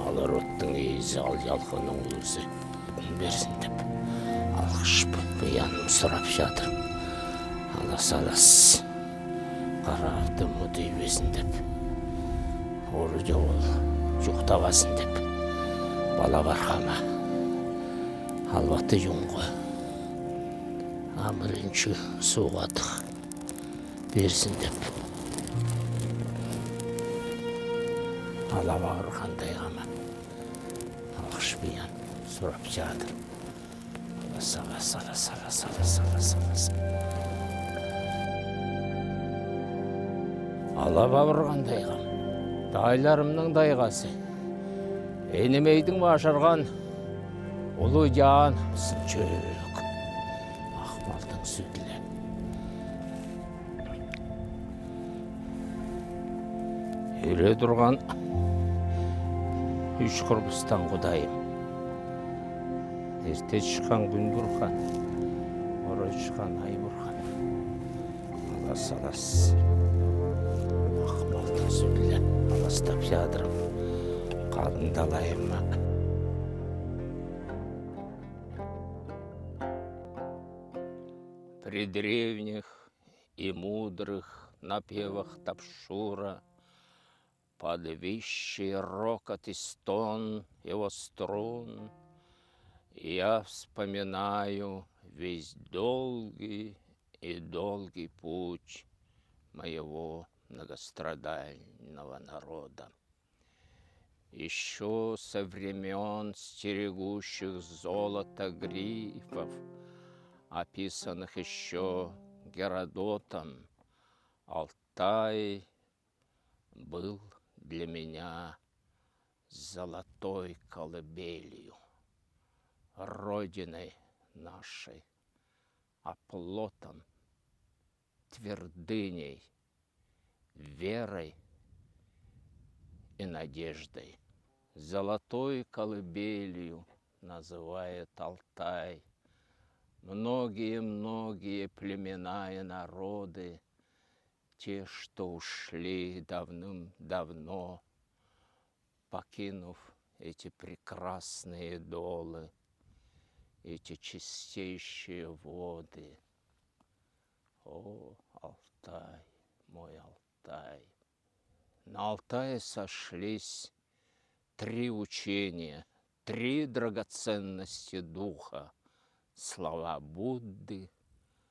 Алар оттың ейізі ал ялқының ұлысы берсін деп алғышып бұяным сұрап жатыр. Алас қарарды мұдей бесін деп олы де ол жұқтабасын деп бала барқама албаты юңғы амырыншы суғатық берсін деп алаба ұрғандай ғама алғыш бұян сұрап жатыр. Сала. Алаба ұрғандай ғам дайларымның дайғасы енемейдің башырған ұлы жан сынчөк ақмалдың сүтлі ере тұрған үш құрбыстан құдайым ерте шыққан күн бұрқан орай шыққан ай бұрқан алас ақмалдың сүтлі аластап жадырым қалындалайым ма. При древних и мудрых напевах Тавшура под вещий рокот и стон его струн я вспоминаю весь долгий и долгий путь моего многострадального народа. Еще со времен стерегущих золото грифов, описанных еще Геродотом, Алтай был для меня золотой колыбелью, родиной нашей, оплотом, твердыней, верой и надеждой. Золотой колыбелью называет Алтай многие племена и народы, те, что ушли давным-давно, покинув эти прекрасные долы, эти чистейшие воды. О, Алтай, мой Алтай! На Алтае сошлись три учения, три драгоценности духа: слова Будды,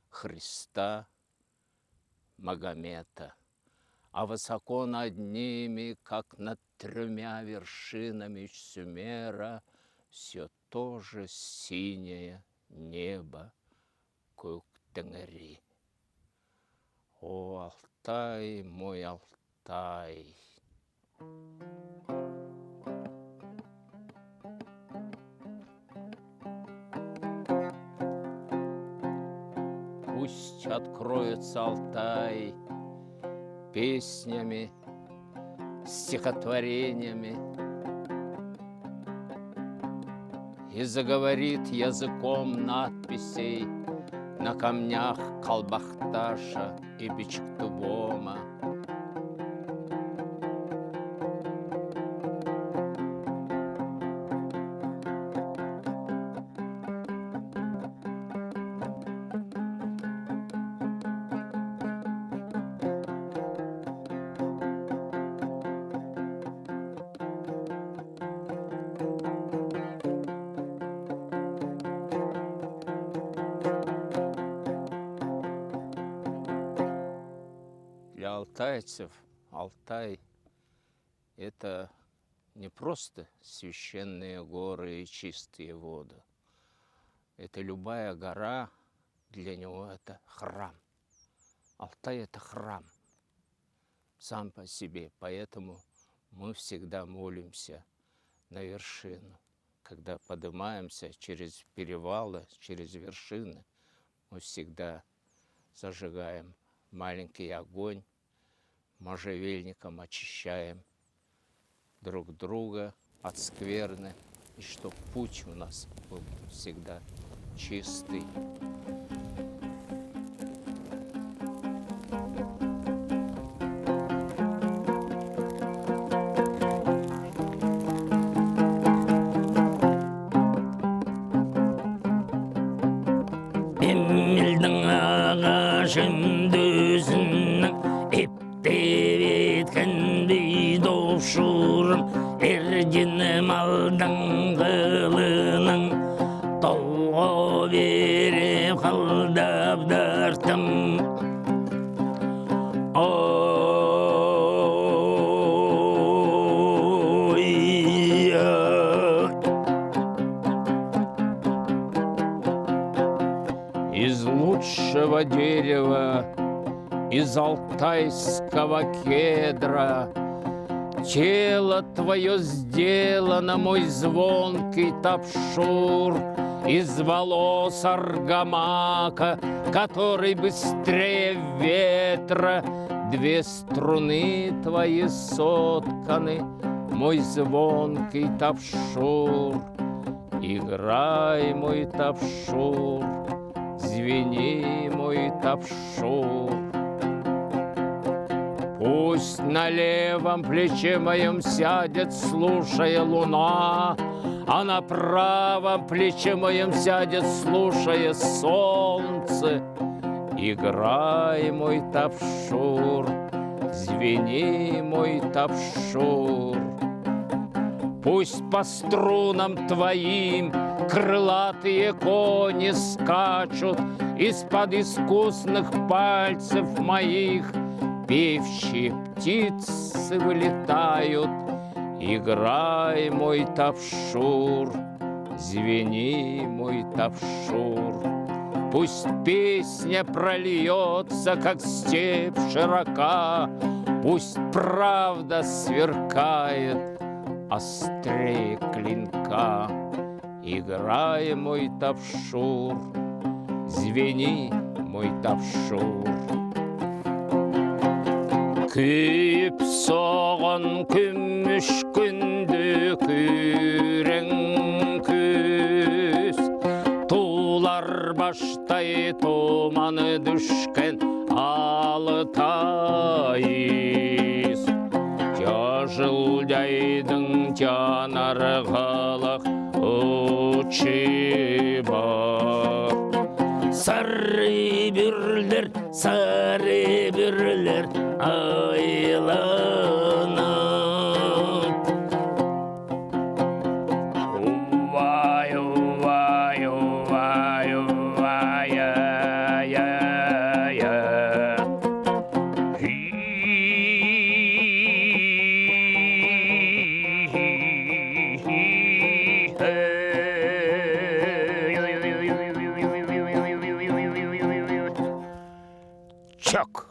Христа, Магомета, а высоко над ними, как над тремя вершинами Сюмера, все то же синее небо Куктенгери. О, Алтай, мой Алтай! Пусть откроется Алтай песнями, стихотворениями и заговорит языком надписей на камнях Калбахташа и Бичктубома. Для алтайцев Алтай – это не просто священные горы и чистые воды. Это любая гора, для него это храм. Алтай – это храм сам по себе, поэтому мы всегда молимся на вершину. Когда поднимаемся через перевалы, через вершины, мы всегда зажигаем маленький огонь, можжевельником очищаем друг друга от скверны, и чтоб путь у нас был всегда чистый. şimdi özünün ipte bitken bir doğuşurum erginim aldan kılının dolgu verip kaldap dörtüm Из лучшего дерева, из алтайского кедра, тело твое сделано, мой звонкий тапшур, из волос аргамака, который быстрее ветра, две струны твои сотканы, мой звонкий тапшур. Играй, мой тапшур, звени, мой тапшур. Пусть на левом плече моем сядет, слушая луна, а на правом плече моем сядет, слушая солнце. Играй, мой тапшур, звени, мой тапшур. Пусть по струнам твоим крылатые кони скачут, из-под искусных пальцев моих певчие птицы вылетают. Играй, мой тапшур, звени, мой тапшур. Пусть песня прольется, как степь широка, пусть правда сверкает острее клинка. Играй, мой тапшур, звени, мой тапшур. Kүйіп соғын күміш күнді күрең күз, тулар баштай туманы düşкен алытайыз. Тяжылдайдың жанарғалық ұчы бар. Sarı bürler aylanıp. Uvay, uvay, uvay, uvay, ya, ya, ya. Чок.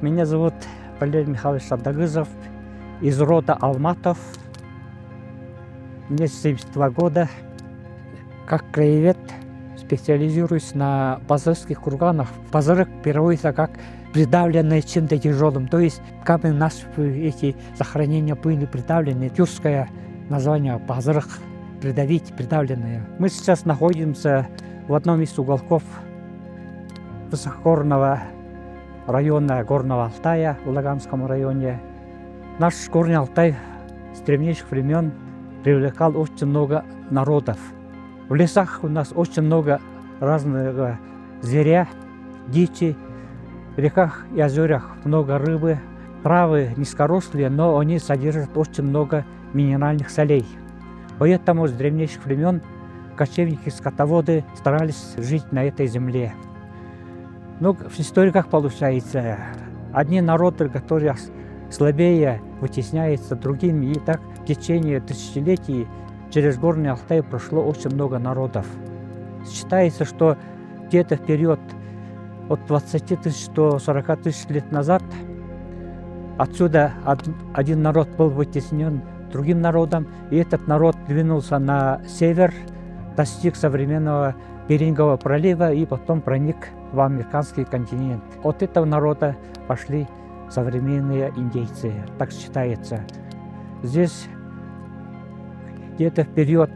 Меня зовут Валерий Михайлович Адагызов, из рода Алматов. Мне 72 года. Как краевед специализируюсь на базарских курганах. Базарык переводится как придавленное чем-то тяжелым. То есть камень насыпи, эти захоронения были придавлены. Тюркское название базарык, придавить, придавленное. Мы сейчас находимся в одном из уголков высокогорного района Горного Алтая в Лаганском районе. Наш Горный Алтай с древнейших времен привлекал очень много народов. В лесах у нас очень много разного зверя, дичи, в реках и озерах много рыбы. Травы низкорослые, но они содержат очень много минеральных солей. Поэтому с древнейших времен кочевники-скотоводы старались жить на этой земле. Но в истории как получается? Одни народы, которые слабее, вытесняются другими, и так в течение тысячелетий через Горный Алтай прошло очень много народов. Считается, что где-то в период от 20 тысяч до 40 тысяч лет назад отсюда один народ был вытеснен другим народом, и этот народ двинулся на север, достиг современного Берингового пролива и потом проник в американский континент. От этого народа пошли современные индейцы, так считается. Здесь где-то в период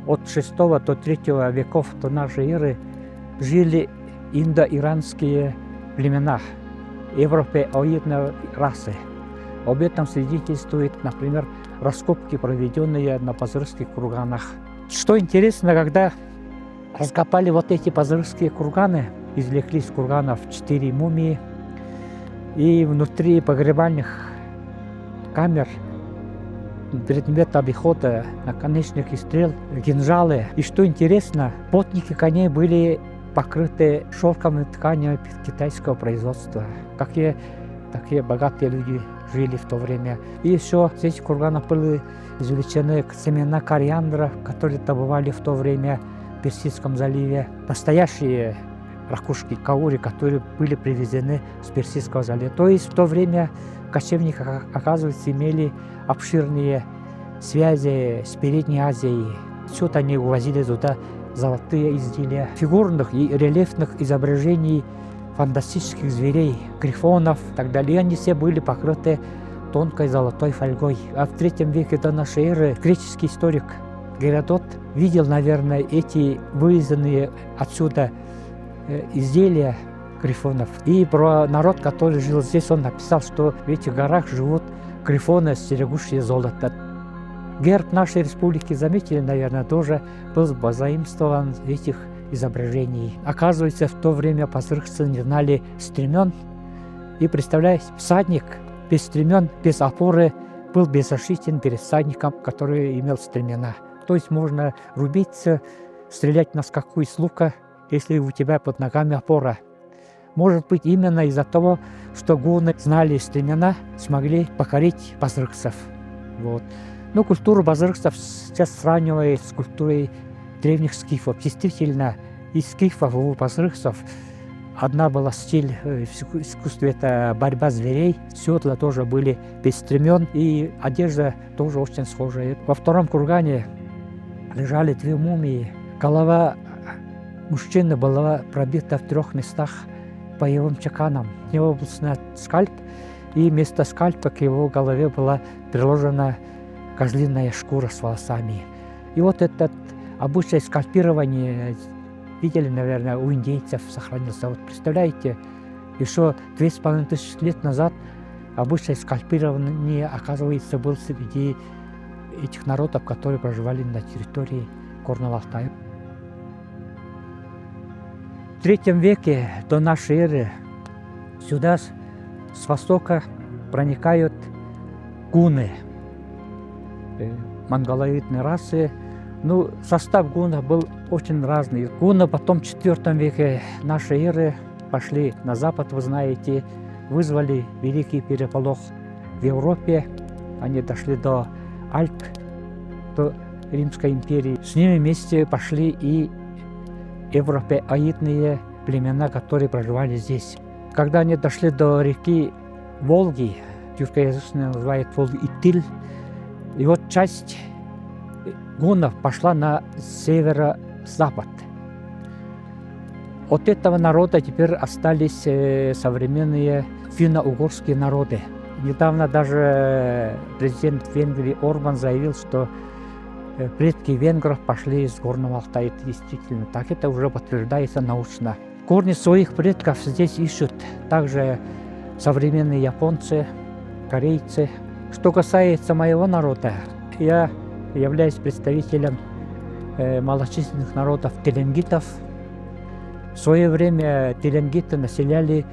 от 6 до 3 веков до нашей эры жили индо-иранские племена европеоидной расы. Об этом свидетельствует, например, раскопки, проведенные на Пазырских курганах. Что интересно, когда раскопали вот эти Пазырские курганы, извлекли из курганов 4 мумии, и внутри погребальных камер предмет обихода, наконечники стрел, кинжалы. И что интересно, потники коней были покрыты шелковыми тканями китайского производства. Какие такие богатые люди жили в то время. И еще здесь в курганах были извлечены семена кориандра, которые добывали в то время в Персидском заливе. Настоящие ракушки каури, которые были привезены с Персидского залива. То есть в то время кочевники, оказывается, имели обширные связи с Передней Азией. Отсюда они увозили туда золотые изделия, фигурных и рельефных изображений фантастических зверей, грифонов и так далее. И они все были покрыты тонкой золотой фольгой. А в III веке до нашей эры греческий историк Геродот видел, наверное, эти вырезанные отсюда изделия грифонов. И про народ, который жил здесь, он написал, что в этих горах живут грифоны, стерегущие золото. Герб нашей республики, заметили, наверное, тоже был позаимствован этих изображений. Оказывается, в то время пазырцы не знали стремен. И представляете, всадник без стремен, без опоры был беззащитен перед всадником, который имел стремена. То есть можно рубиться, стрелять на скаку из лука, если у тебя под ногами опора. Может быть, именно из-за того, что гунны знали стремена, смогли покорить пазырцев. Вот. Но культура пазырцев сейчас сравнивает с культурой древних скифов. Действительно, из скифов у пазырцев одна была стиль в искусстве, это борьба зверей. Седла тоже были без стремен, и одежда тоже очень схожая. Во втором кургане лежали 2 мумии. Голова мужчины была пробита в 3 местах боевым чеканом. У него был снят скальп, и вместо скальпа к его голове была приложена козлиная шкура с волосами. И вот этот обычай скальпирования, видели, наверное, у индейцев сохранился. Вот представляете, еще 2500 лет назад обычай скальпирования, оказывается, был среди этих народов, которые проживали на территории Горного Алтая. В III веке до нашей эры сюда с востока проникают гунны, монголоидные расы. Ну, состав гуннов был очень разный. Гунны потом в IV веке нашей эры пошли на запад, вы знаете, вызвали великий переполох в Европе. Они дошли до Альп, до Римской империи. С ними вместе пошли и европеоидные племена, которые проживали здесь. Когда они дошли до реки Волги, тюркоязычные называют Волги-Итиль, и вот часть гуннов пошла на северо-запад. От этого народа теперь остались современные финно-угорские народы. Недавно даже президент Венгрии Орбан заявил, что предки венгров пошли из Горного Алтая. Это действительно так, это уже подтверждается научно. Корни своих предков здесь ищут также современные японцы, корейцы. Что касается моего народа, я являюсь представителем малочисленных народов теленгитов. В свое время теленгиты населяли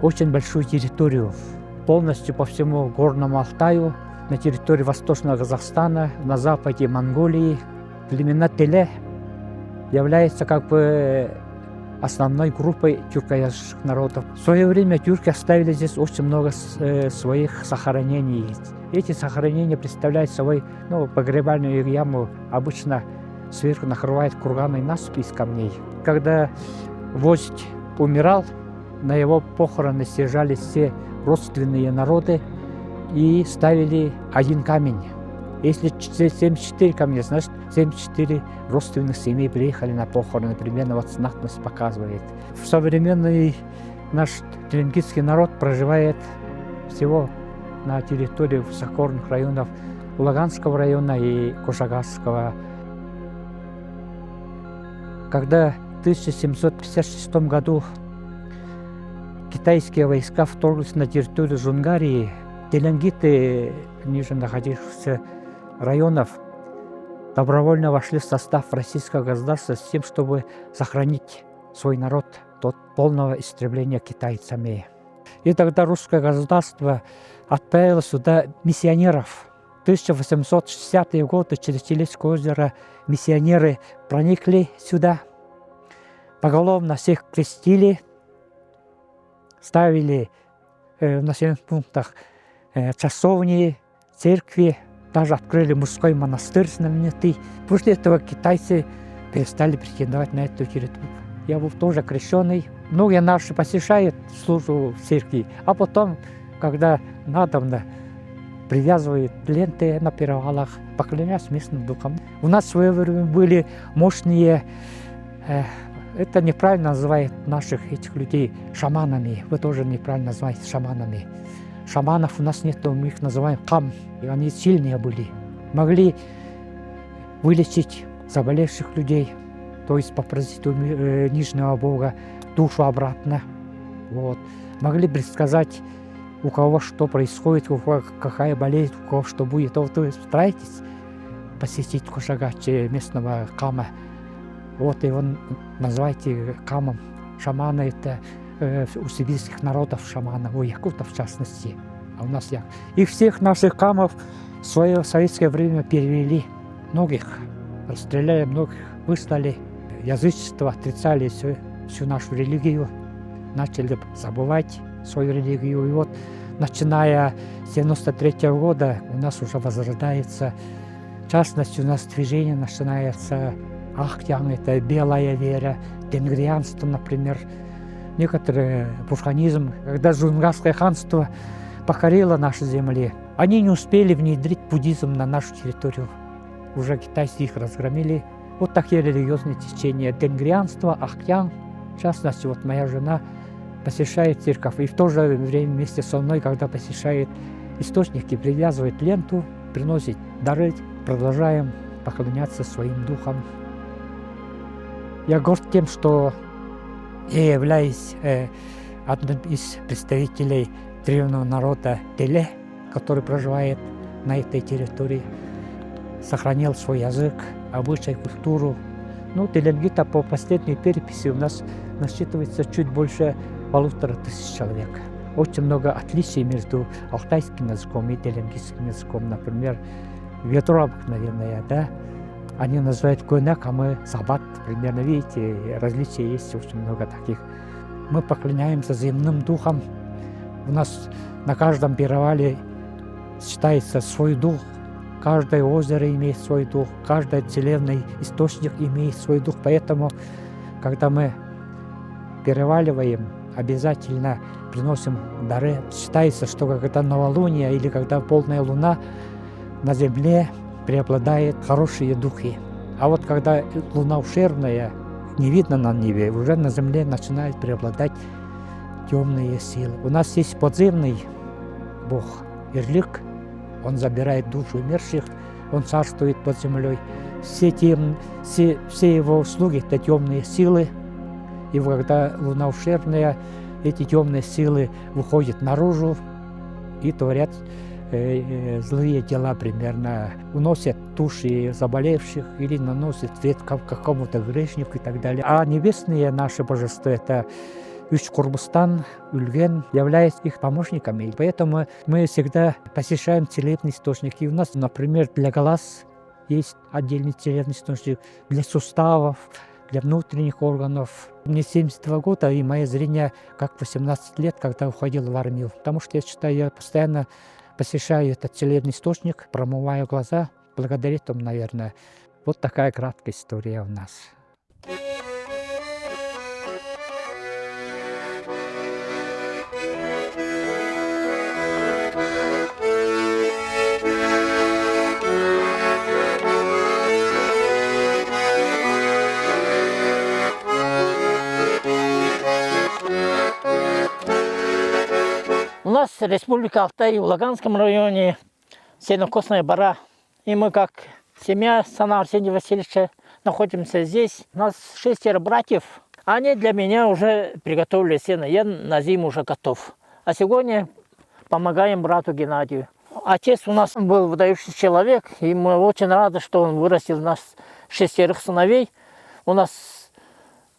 очень большую территорию, полностью по всему Горному Алтаю, на территории Восточного Казахстана, на западе Монголии. Племена Теле являются как бы основной группой тюркоязычных народов. В свое время тюрки оставили здесь очень много своих захоронений. Эти захоронения представляют собой погребальную яму. Обычно сверху накрывает курганной насыпь из камней. Когда вождь умирал, на его похороны съезжались все родственные народы и ставили один камень. Если 74 камня, значит 74 родственных семей приехали на похороны. Примерно вот знатность показывает. Современный наш теленгитский народ проживает всего на территории высокогорных районов Лаганского района и Кошагарского. Когда в 1756 году китайские войска вторглись на территорию Джунгарии, теленгиты, ниже находившихся районов, добровольно вошли в состав российского государства с тем, чтобы сохранить свой народ от полного истребления китайцами. И тогда русское государство отправило сюда миссионеров. В 1860-е годы через Телецкое озеро миссионеры проникли сюда, поголовно всех крестили, ставили в населенных пунктах часовни, церкви, даже открыли мужской монастырь знаменитый. После этого китайцы перестали претендовать на эту территорию. Я был тоже крещеный. Многие наши посещают службу в церкви, а потом, когда надобно, привязывают ленты на перевалах, поклоняясь местным духам. У нас в свое время были мощные, это неправильно называют наших этих людей шаманами. Вы тоже неправильно называете шаманами. Шаманов у нас нет, мы их называем кам. И они сильные были. Могли вылечить заболевших людей, то есть попросить у нижнего бога душу обратно. Вот. Могли предсказать, у кого что происходит, у кого какая болезнь, у кого что будет. Вот вы стараетесь посетить Кошагачи, местного кама. Вот его называйте камом. Шамана это у сибирских народов шамана, у якутов в частности, а у нас як. И всех наших камов в свое советское время перевели. Многих расстреляли, многих выслали. Язычество отрицали всю нашу религию, начали забывать свою религию. И вот, начиная с 93-го года, у нас уже возрождается, в частности, у нас движение начинается Ахтян, это белая вера, тенгрианство, например. Некоторые бурханизм, когда Джунгарское ханство покорило наши земли, они не успели внедрить буддизм на нашу территорию. Уже китайцы их разгромили. Вот такие религиозные течения. Тенгрианство, Ахтян. В частности, вот моя жена посещает церковь. И в то же время вместе со мной, когда посещает источники, привязывает ленту, приносит дары, продолжаем поклоняться своим духам. Я горд тем, что я являюсь одним из представителей древнего народа Теле, который проживает на этой территории, сохранил свой язык, обычай, культуру. Теленгита по последней переписи у нас насчитывается чуть больше 1500 человек. Очень много отличий между алтайским языком и теленгитским языком. Например, ветро обыкновенное, да? Они называют койнак, а мы сабат. Примерно, видите, различия есть очень много таких. Мы поклоняемся земным духам. У нас на каждом перевале считается свой дух. Каждое озеро имеет свой дух, каждый целебный источник имеет свой дух. Поэтому, когда мы переваливаем, обязательно приносим дары. Считается, что когда новолуние или когда полная луна, на земле преобладают хорошие духи. А вот когда луна ущербная, не видно на небе, уже на земле начинают преобладать темные силы. У нас есть подземный бог Ирлик, он забирает душу умерших, он царствует под землей. Все его услуги — это темные силы. И когда луна ущербная, эти темные силы выходят наружу и творят злые дела примерно, уносят души заболевших или наносят вред какому-то грешнику и так далее. А небесные наши божества — это Уч-Курбустан, Ульген, являются их помощниками. И поэтому мы всегда посещаем целебные источники. У нас, например, для глаз есть отдельный целебный источник, для суставов, для внутренних органов. Мне 72 года, и мое зрение как 18 лет, когда уходил в армию. Потому что я считаю, я постоянно посещаю этот целебный источник, промываю глаза. Благодаря этому, наверное. Вот такая краткая история у нас. У нас Республика Алтай в Лаганском районе, сенокосная бара. И мы как семья сана Арсения Васильевича находимся здесь. У нас 6 братьев. Они для меня уже приготовили сено. Я на зиму уже готов. А сегодня помогаем брату Геннадию. Отец у нас был выдающийся человек. И мы очень рады, что он вырастил нас 6 сыновей. У нас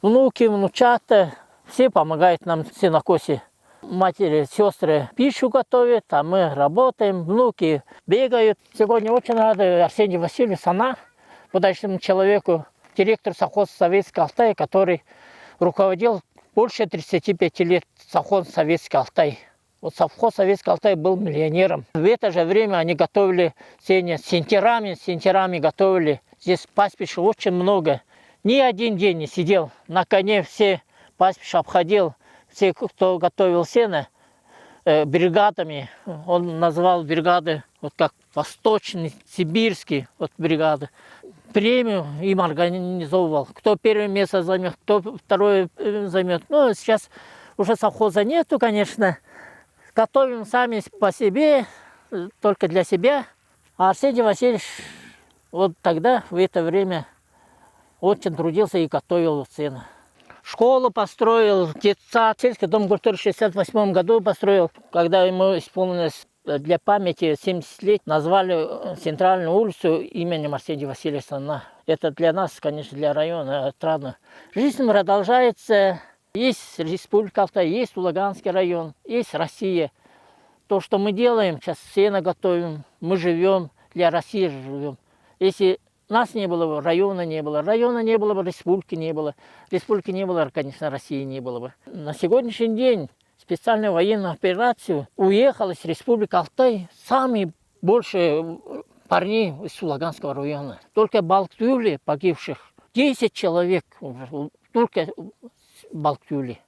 внуки, внучата. Все помогают нам в сенокосе. Матери, сестры пищу готовят, а мы работаем, внуки бегают. Сегодня очень рады Арсению Васильевичу Сана, удачному человеку, директор совхоза Советский Алтай, который руководил больше 35 лет совхоз Советский Алтай. Вот совхоз Советский Алтай был миллионером. В это же время они готовили сено с сентерами готовили. Здесь пастбища очень много. Ни один день не сидел. На коне все пастбища обходил. Все, кто готовил сено, бригадами, он назвал бригады, вот как восточный, сибирский, вот бригады. Премию им организовывал. Кто первое место займет, кто второе займет. Ну, сейчас уже совхоза нету, конечно. Готовим сами по себе, только для себя. А Арсений Васильевич вот тогда, в это время, очень трудился и готовил сено. Школу построил, детсад, сельский дом культуры в 1968 году построил. Когда ему исполнилось для памяти 70 лет, назвали центральную улицу именем Арсения Васильевича Сана. Это для нас, конечно, для района отрадно. Жизнь продолжается. Есть Республика Алтай, есть Луганский район, есть Россия. То, что мы делаем, сейчас сено готовим, мы живем, для России живем. Если нас не было бы, района не было бы, республики не было. Республики не было, конечно, России не было бы. На сегодняшний день специальную военную операцию уехала из Республики Алтай самые большие парни из Луганского района. Только в Балктюле погибших 10 человек, только в Балктюле.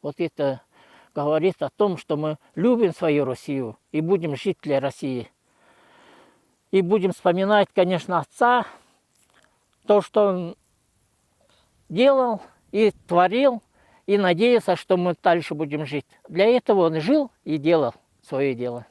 Вот это говорит о том, что мы любим свою Россию и будем жить для России. И будем вспоминать, конечно, отца, то, что он делал и творил, и надеялся, что мы дальше будем жить. Для этого он жил и делал свое дело.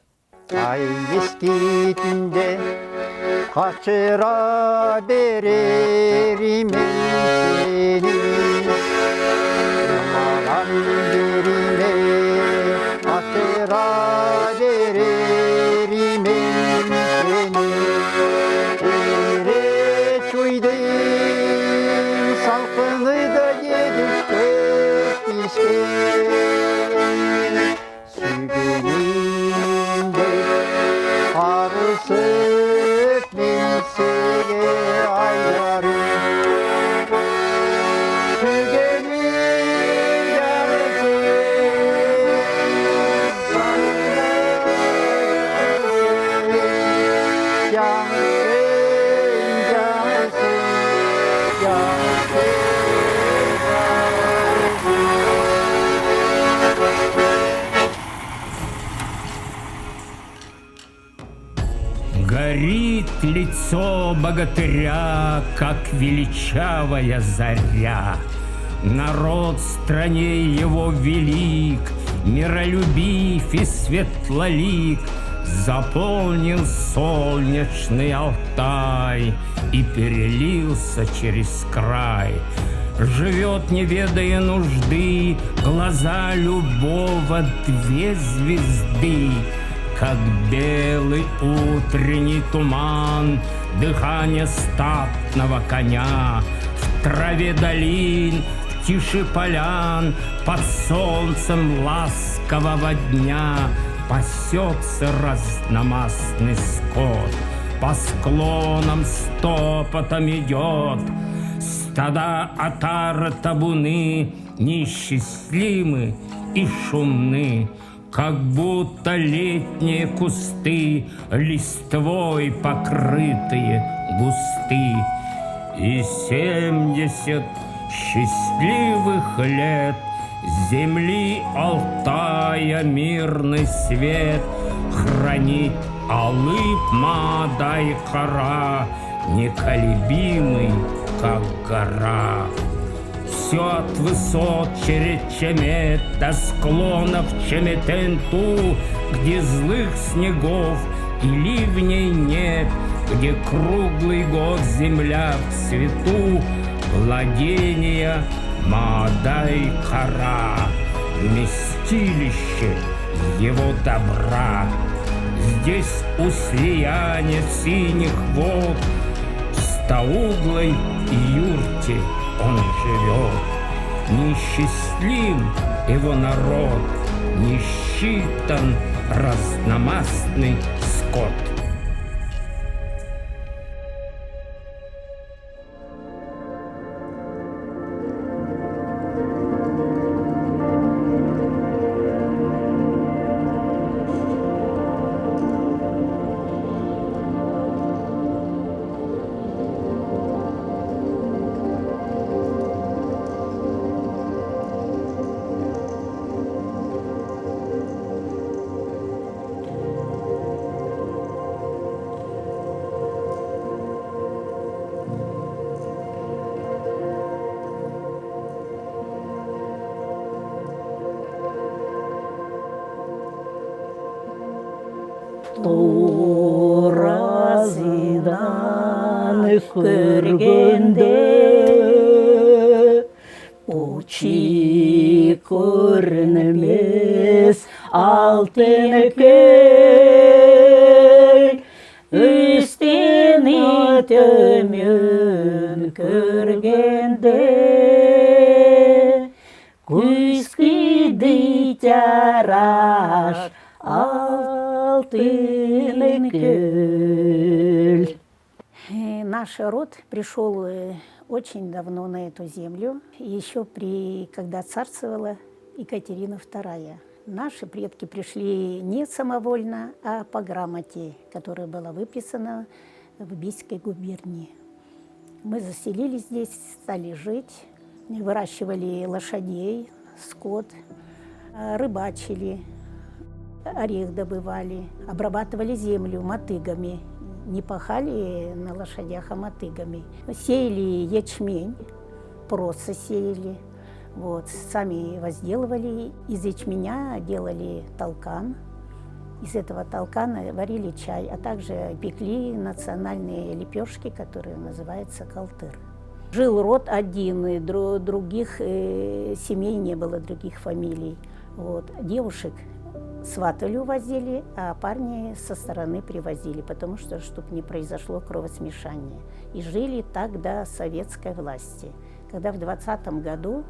Горит лицо богатыря, как величавая заря. Народ в стране его велик, миролюбив и светлолик. Заполнил солнечный Алтай и перелился через край. живет, не ведая нужды, глаза любого две звезды. Как белый утренний туман, дыхание статного коня, в траве долин, в тиши полян, под солнцем ласкового дня пасется разномастный скот, по склонам стопотом идет. Стада отары табуны неисчислимы и шумны, как будто летние кусты, листвой покрытые густы. И 70 счастливых лет земли Алтая мирный свет хранит Алып Мадай-Кара, неколебимый, как гора. Все от высот Черечемет до склонов Чеметенту, где злых снегов и ливней нет, где круглый год земля в цвету, владения Мадай-Кара, вместилище его добра. Здесь у слияния синих вод в стоуглой юрте он живет. Несчастлив его народ, не считан разномастный скот. Торазыдан көргенде учи көрінмес алтын көл, үстіне төмен көргенде күзгі тяраш алтын көл. Наш род пришел очень давно на эту землю, еще когда царствовала Екатерина II. Наши предки пришли не самовольно, а по грамоте, которая была выписана в Бийской губернии. Мы заселились здесь, стали жить, выращивали лошадей, скот, рыбачили, орех добывали, обрабатывали землю мотыгами. Не пахали на лошадях, а мотыгами. Сеяли ячмень, проса сеяли. Вот, сами возделывали. Из ячменя делали толкан. Из этого толкана варили чай, а также пекли национальные лепешки, которые называются калтыр. Жил род один, и других семей не было, других фамилий. Вот. Девушек сватали, увозили, а парни со стороны привозили, потому что, чтобы не произошло кровосмешание. И жили так до советской власти. Когда в 20-м году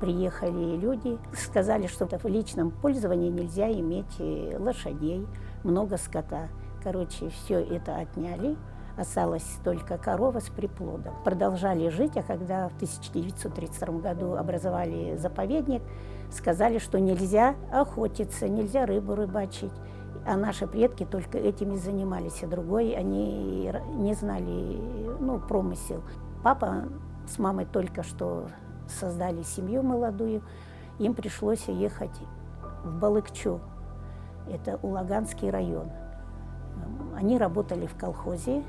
приехали люди, сказали, что в личном пользовании нельзя иметь лошадей, много скота. Короче, все это отняли, осталась только корова с приплодом. Продолжали жить, а когда в 1932 году образовали заповедник, сказали, что нельзя охотиться, нельзя рыбу рыбачить. А наши предки только этим и занимались, а другой они не знали, промысел. Папа с мамой только что создали семью молодую, им пришлось ехать в Балыкчу, это Улаганский район. Они работали в колхозе,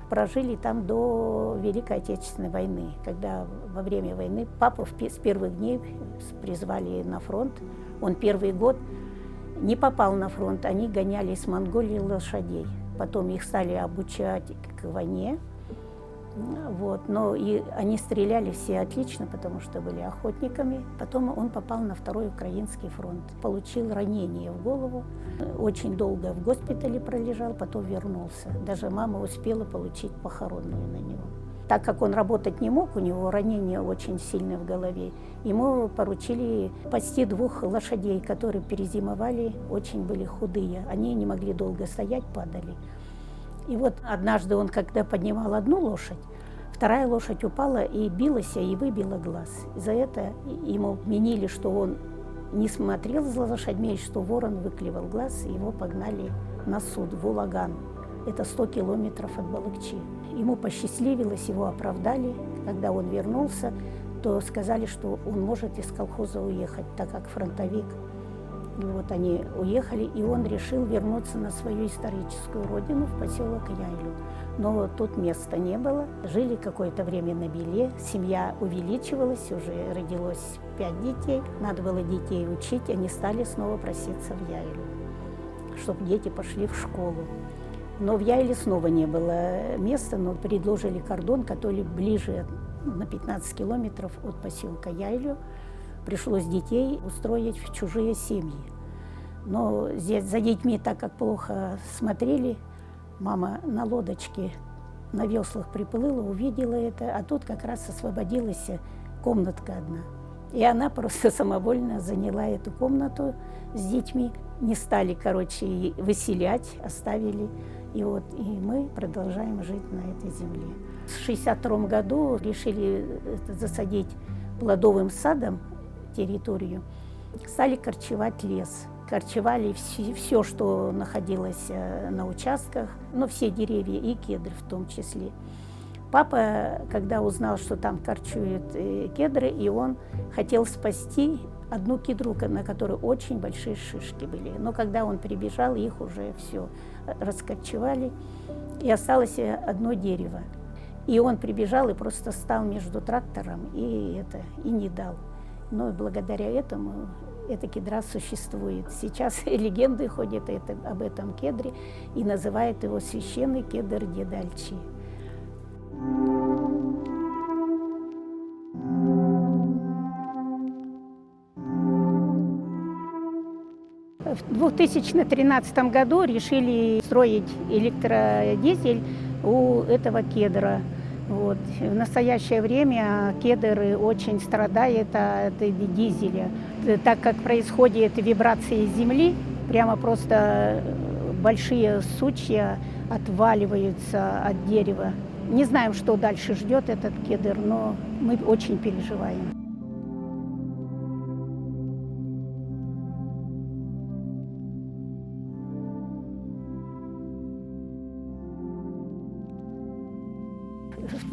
прожили там до Великой Отечественной войны. Когда во время войны папу с первых дней призвали на фронт, он первый год не попал на фронт, они гоняли с Монголии лошадей. Потом их стали обучать к войне, Вот. Но и они стреляли все отлично, потому что были охотниками. Потом он попал на Второй Украинский фронт. Получил ранение в голову. Очень долго в госпитале пролежал, потом вернулся. Даже мама успела получить похоронную на него. Так как он работать не мог, у него ранение очень сильное в голове, ему поручили пасти 2 лошадей, которые перезимовали, очень были худые. Они не могли долго стоять, падали. И вот однажды он, когда поднимал одну лошадь, вторая лошадь упала и билась, и выбила глаз. За это ему вменили, что он не смотрел за лошадьми, что ворон выклевал глаз, и его погнали на суд в Улаган. Это 100 километров от Балыкчи. Ему посчастливилось, его оправдали. Когда он вернулся, то сказали, что он может из колхоза уехать, так как фронтовик. И вот они уехали, и он решил вернуться на свою историческую родину, в поселок Яйлю. Но тут места не было. Жили какое-то время на Беле, семья увеличивалась, уже родилось 5 детей. Надо было детей учить, они стали снова проситься в Яйлю, чтобы дети пошли в школу. Но в Яйле снова не было места, но предложили кордон, который ближе на 15 километров от поселка Яйлю. Пришлось детей устроить в чужие семьи. Но здесь за детьми, так как плохо смотрели, мама на лодочке, на веслах приплыла, увидела это, а тут как раз освободилась комнатка одна. И она просто самовольно заняла эту комнату с детьми. Не стали, короче, выселять, оставили. И вот и мы продолжаем жить на этой земле. В 1962 году решили засадить плодовым садом территорию. Стали корчевать лес. Корчевали все, что находилось на участках, но все деревья и кедры в том числе. Папа, когда узнал, что там корчуют кедры, и он хотел спасти одну кедру, на которой очень большие шишки были. Но когда он прибежал, их уже все раскорчевали, и осталось одно дерево. И он прибежал и просто стал между трактором и не дал. Но благодаря этому эта кедра существует. Сейчас легенды ходят об этом кедре и называют его священный кедр деда Альчи. В 2013 году решили строить электродизель у этого кедра. Вот. В настоящее время кедр очень страдает от дизеля, так как происходит вибрация земли, прямо просто большие сучья отваливаются от дерева. Не знаем, что дальше ждет этот кедр, но мы очень переживаем.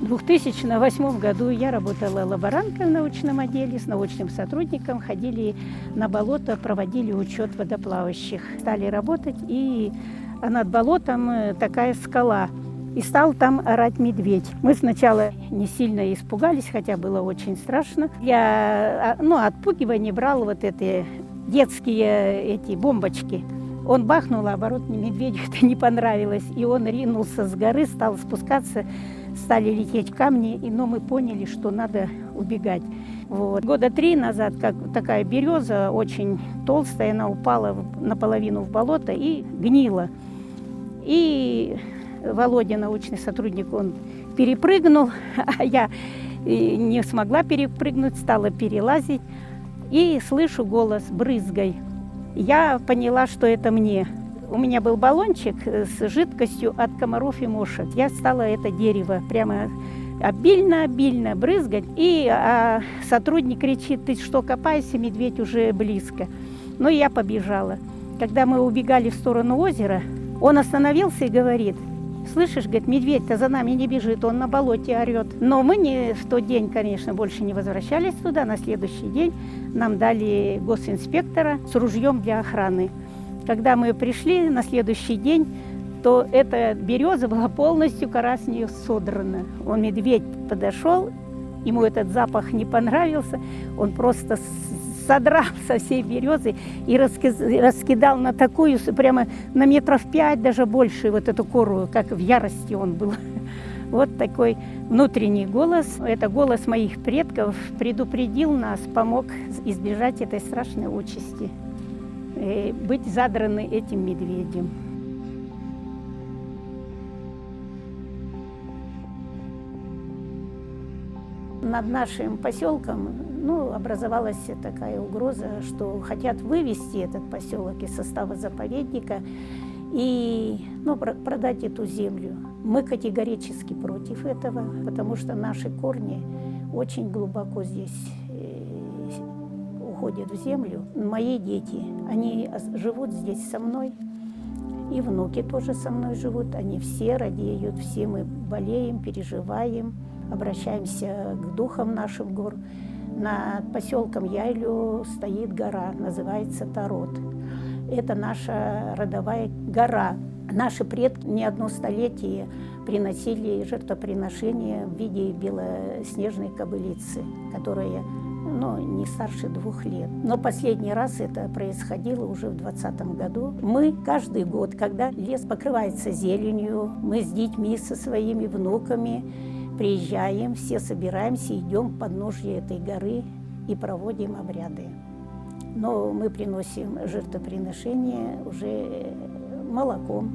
В 2008 году я работала лаборанткой в научном отделе, с научным сотрудником, ходили на болото, проводили учет водоплавающих. Стали работать, и над болотом такая скала, и стал там орать медведь. Мы сначала не сильно испугались, хотя было очень страшно. Я отпугивание брал вот эти детские бомбочки. Он бахнул, а оборот медведю это не понравилось, и он ринулся с горы, стал спускаться. Стали лететь камни, но мы поняли, что надо убегать. Вот. Года 3 назад такая береза, очень толстая, она упала наполовину в болото и гнила. И Володя, научный сотрудник, он перепрыгнул, а я не смогла перепрыгнуть, стала перелазить. И слышу голос «брызгай». Я поняла, что это мне. У меня был баллончик с жидкостью от комаров и мошек. Я стала это дерево прямо обильно брызгать. И сотрудник кричит: ты что, копаешься, медведь уже близко. Но я побежала. Когда мы убегали в сторону озера, он остановился и говорит: слышишь, говорит, медведь-то за нами не бежит, он на болоте орет. Но мы в тот день, конечно, больше не возвращались туда. На следующий день нам дали госинспектора с ружьем для охраны. Когда мы пришли на следующий день, то эта береза была полностью, кора с нее содрана. Медведь подошел, ему этот запах не понравился, он просто содрал со всей березы и раскидал на такую, прямо на 5 метров, даже больше, вот эту кору, как в ярости он был. Вот такой внутренний голос, это голос моих предков, предупредил нас, помог избежать этой страшной участи, быть задраны этим медведем. Над нашим поселком образовалась такая угроза, что хотят вывести этот поселок из состава заповедника и продать эту землю. Мы категорически против этого, потому что наши корни очень глубоко здесь уходят в землю. Мои дети, они живут здесь со мной, и внуки тоже со мной живут. Они все радеют, все мы болеем, переживаем, обращаемся к духам наших гор. Над поселком Яйлю стоит гора, называется Тарот. Это наша родовая гора. Наши предки не одно столетие приносили жертвоприношения в виде белоснежной кобылицы, которая не старше 2 лет. Но последний раз это происходило уже в 2020 году. Мы каждый год, когда лес покрывается зеленью, мы с детьми, со своими внуками приезжаем, все собираемся, идем к подножью этой горы и проводим обряды. Но мы приносим жертвоприношения уже молоком,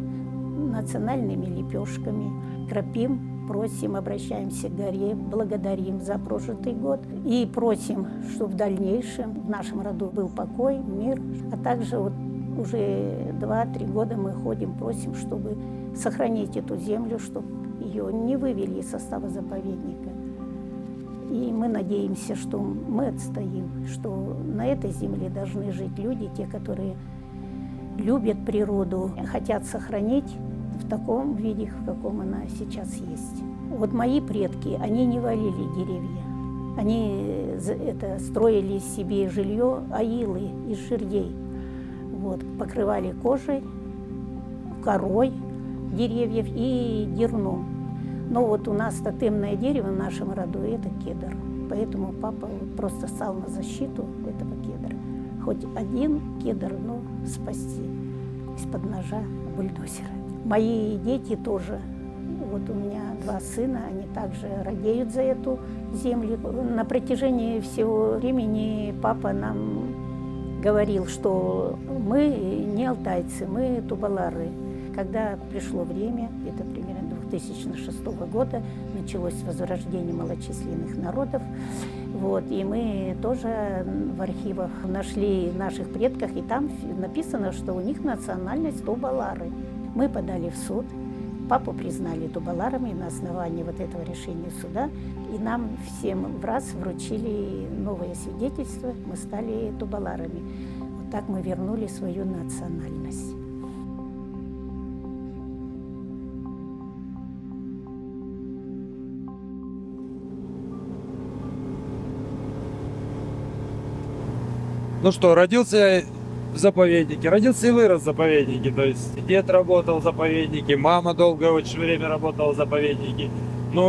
национальными лепешками, кропим, просим, обращаемся к горе, благодарим за прожитый год и просим, чтобы в дальнейшем в нашем роду был покой, мир. А также уже 2-3 года мы ходим, просим, чтобы сохранить эту землю, чтобы ее не вывели из состава заповедника. И мы надеемся, что мы отстоим, что на этой земле должны жить люди, те, которые любят природу, хотят сохранить в таком виде, в каком она сейчас есть. Вот мои предки, они не валили деревья. Они строили себе жилье, аилы из жердей. Покрывали кожей, корой деревьев и дерном. Но у нас тотемное дерево в нашем роду – это кедр. Поэтому папа просто стал на защиту этого кедра. Хоть один кедр, спасти из-под ножа бульдозера. Мои дети тоже. У меня 2 сына, они также радеют за эту землю. На протяжении всего времени папа нам говорил, что мы не алтайцы, мы тубалары. Когда пришло время, это примерно 2006 года, началось возрождение малочисленных народов. И мы тоже в архивах нашли наших предков, и там написано, что у них национальность тубалары. Мы подали в суд, папу признали тубаларами на основании этого решения суда, и нам всем в раз вручили новое свидетельство, мы стали тубаларами. Так мы вернули свою национальность. Ну что, родился я в заповеднике, родился и вырос в заповеднике. То есть дед работал в заповеднике, мама долгое очень время работала в заповеднике.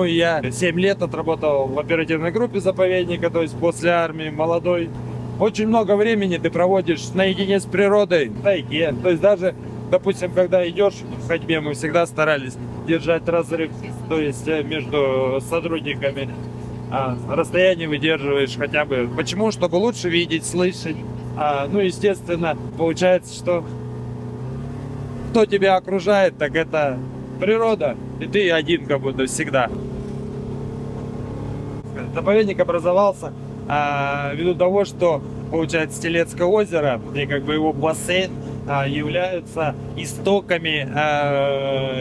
Я 7 лет отработал в оперативной группе заповедника, то есть после армии, молодой. Очень много времени ты проводишь наедине с природой, в тайге. То есть даже, допустим, когда идешь в ходьбе, мы всегда старались держать разрыв, то есть между сотрудниками. Расстояние выдерживаешь хотя бы. Почему? Чтобы лучше видеть, слышать. Естественно, получается, что кто тебя окружает, так это природа. И ты один как будто всегда. Заповедник образовался ввиду того, что, получается, Телецкое озеро и его бассейн являются истоками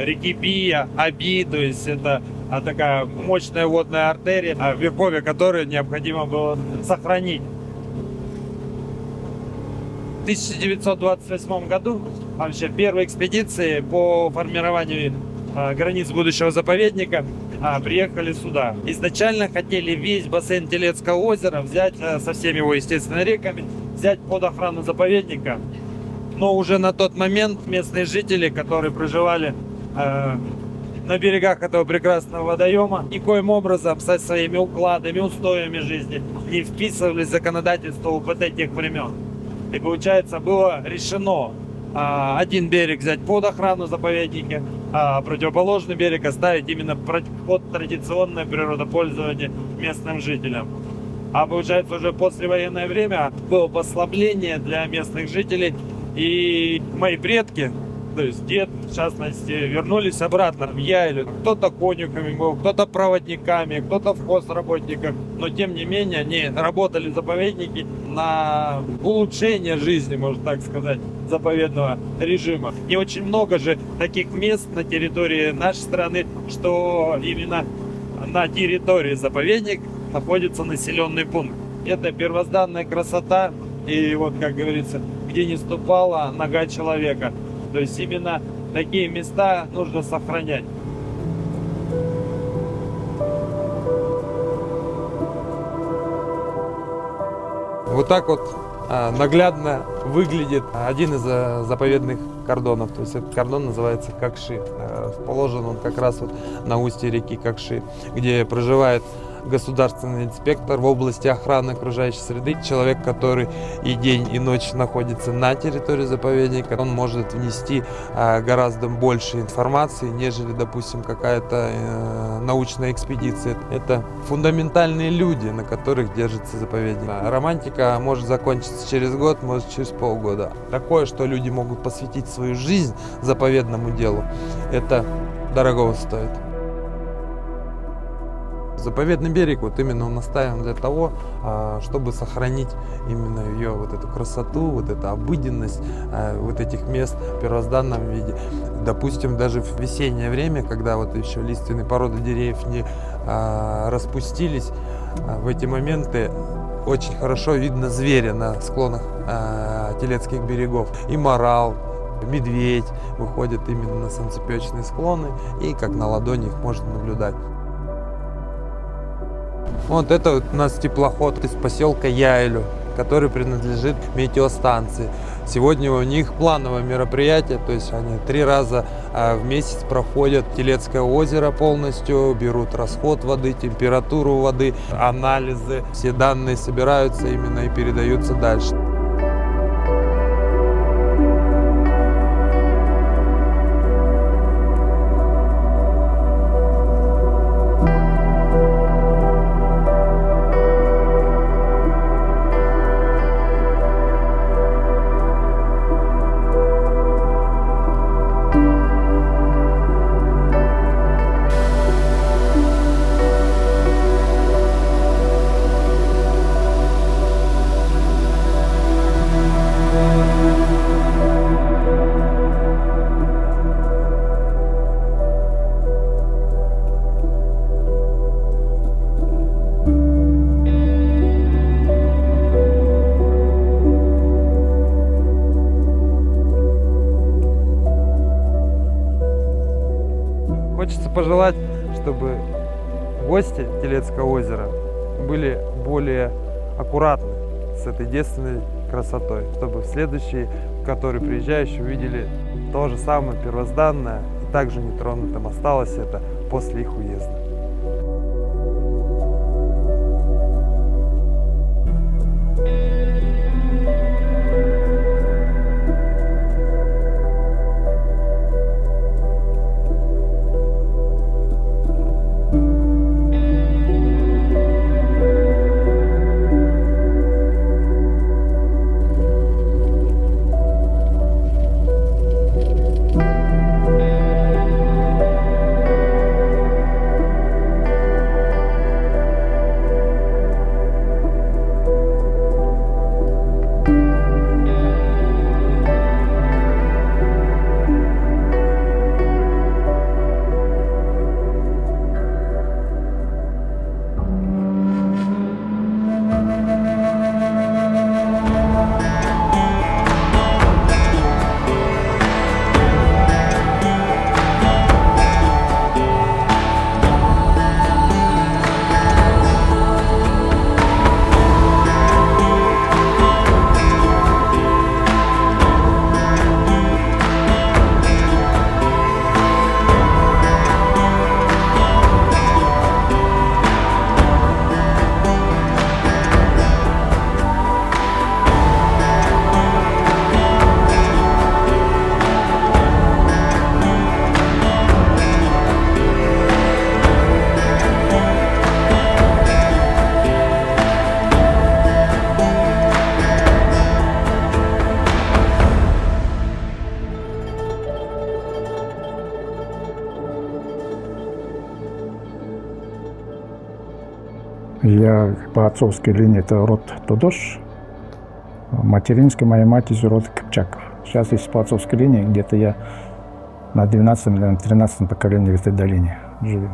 реки Бия, Аби, то есть это такая мощная водная артерия, в верховье которой необходимо было сохранить. В 1928 году вообще первые экспедиции по формированию границ будущего заповедника приехали сюда. Изначально хотели весь бассейн Телецкого озера взять со всеми его естественными реками, взять под охрану заповедника. Но уже на тот момент местные жители, которые проживали на берегах этого прекрасного водоема, никоим образом со своими укладами, устоями жизни не вписывались в законодательство УПТ тех времен. И получается, было решено один берег взять под охрану заповедника, а противоположный берег оставить именно под традиционное природопользование местным жителям. А получается, уже послевоенное время было послабление для местных жителей, и мои предки, то есть дед, в частности, вернулись обратно в Яйлю. Кто-то конюхами был, кто-то проводниками, кто-то в хозработниках. Но, тем не менее, они работали в заповеднике на улучшение жизни, можно так сказать, заповедного режима. И очень много же таких мест на территории нашей страны, что именно на территории заповедника находится населенный пункт. Это первозданная красота, и вот, как говорится, где не ступала нога человека. То есть именно такие места нужно сохранять. Вот так вот наглядно выглядит один из заповедных кордонов. То есть этот кордон называется Какши. Расположен он как раз вот на устье реки Какши, где проживает государственный инспектор в области охраны окружающей среды. Человек, который и день, и ночь находится на территории заповедника, он может внести гораздо больше информации, нежели, допустим, какая-то научная экспедиция. Это фундаментальные люди, на которых держится заповедник. Романтика может закончиться через год, может через полгода. Такое, что люди могут посвятить свою жизнь заповедному делу, это дорого стоит. Заповедный берег вот именно он оставлен для того, чтобы сохранить именно ее вот эту красоту, вот эту обыденность вот этих мест в первозданном виде. Допустим, даже в весеннее время, когда вот еще лиственные породы деревьев не распустились, в эти моменты очень хорошо видно зверя на склонах Телецких берегов. И морал, медведь выходят именно на солнцепечные склоны, и как на ладони их можно наблюдать. Вот это вот у нас теплоход из поселка Яйлю, который принадлежит метеостанции. Сегодня у них плановое мероприятие, то есть они 3 раза в месяц проходят Телецкое озеро полностью, берут расход воды, температуру воды, анализы. Все данные собираются именно и передаются дальше. Хочется пожелать, чтобы гости Телецкого озера были более аккуратны с этой девственной красотой, чтобы в следующие, которые приезжающие, увидели то же самое первозданное и также нетронутым осталось это после их уезда. Я по отцовской линии это род Тодош, материнской моей матери род Кыпчаков. Сейчас, если по отцовской линии, где-то я на 12 или 13 поколении в этой долине живу.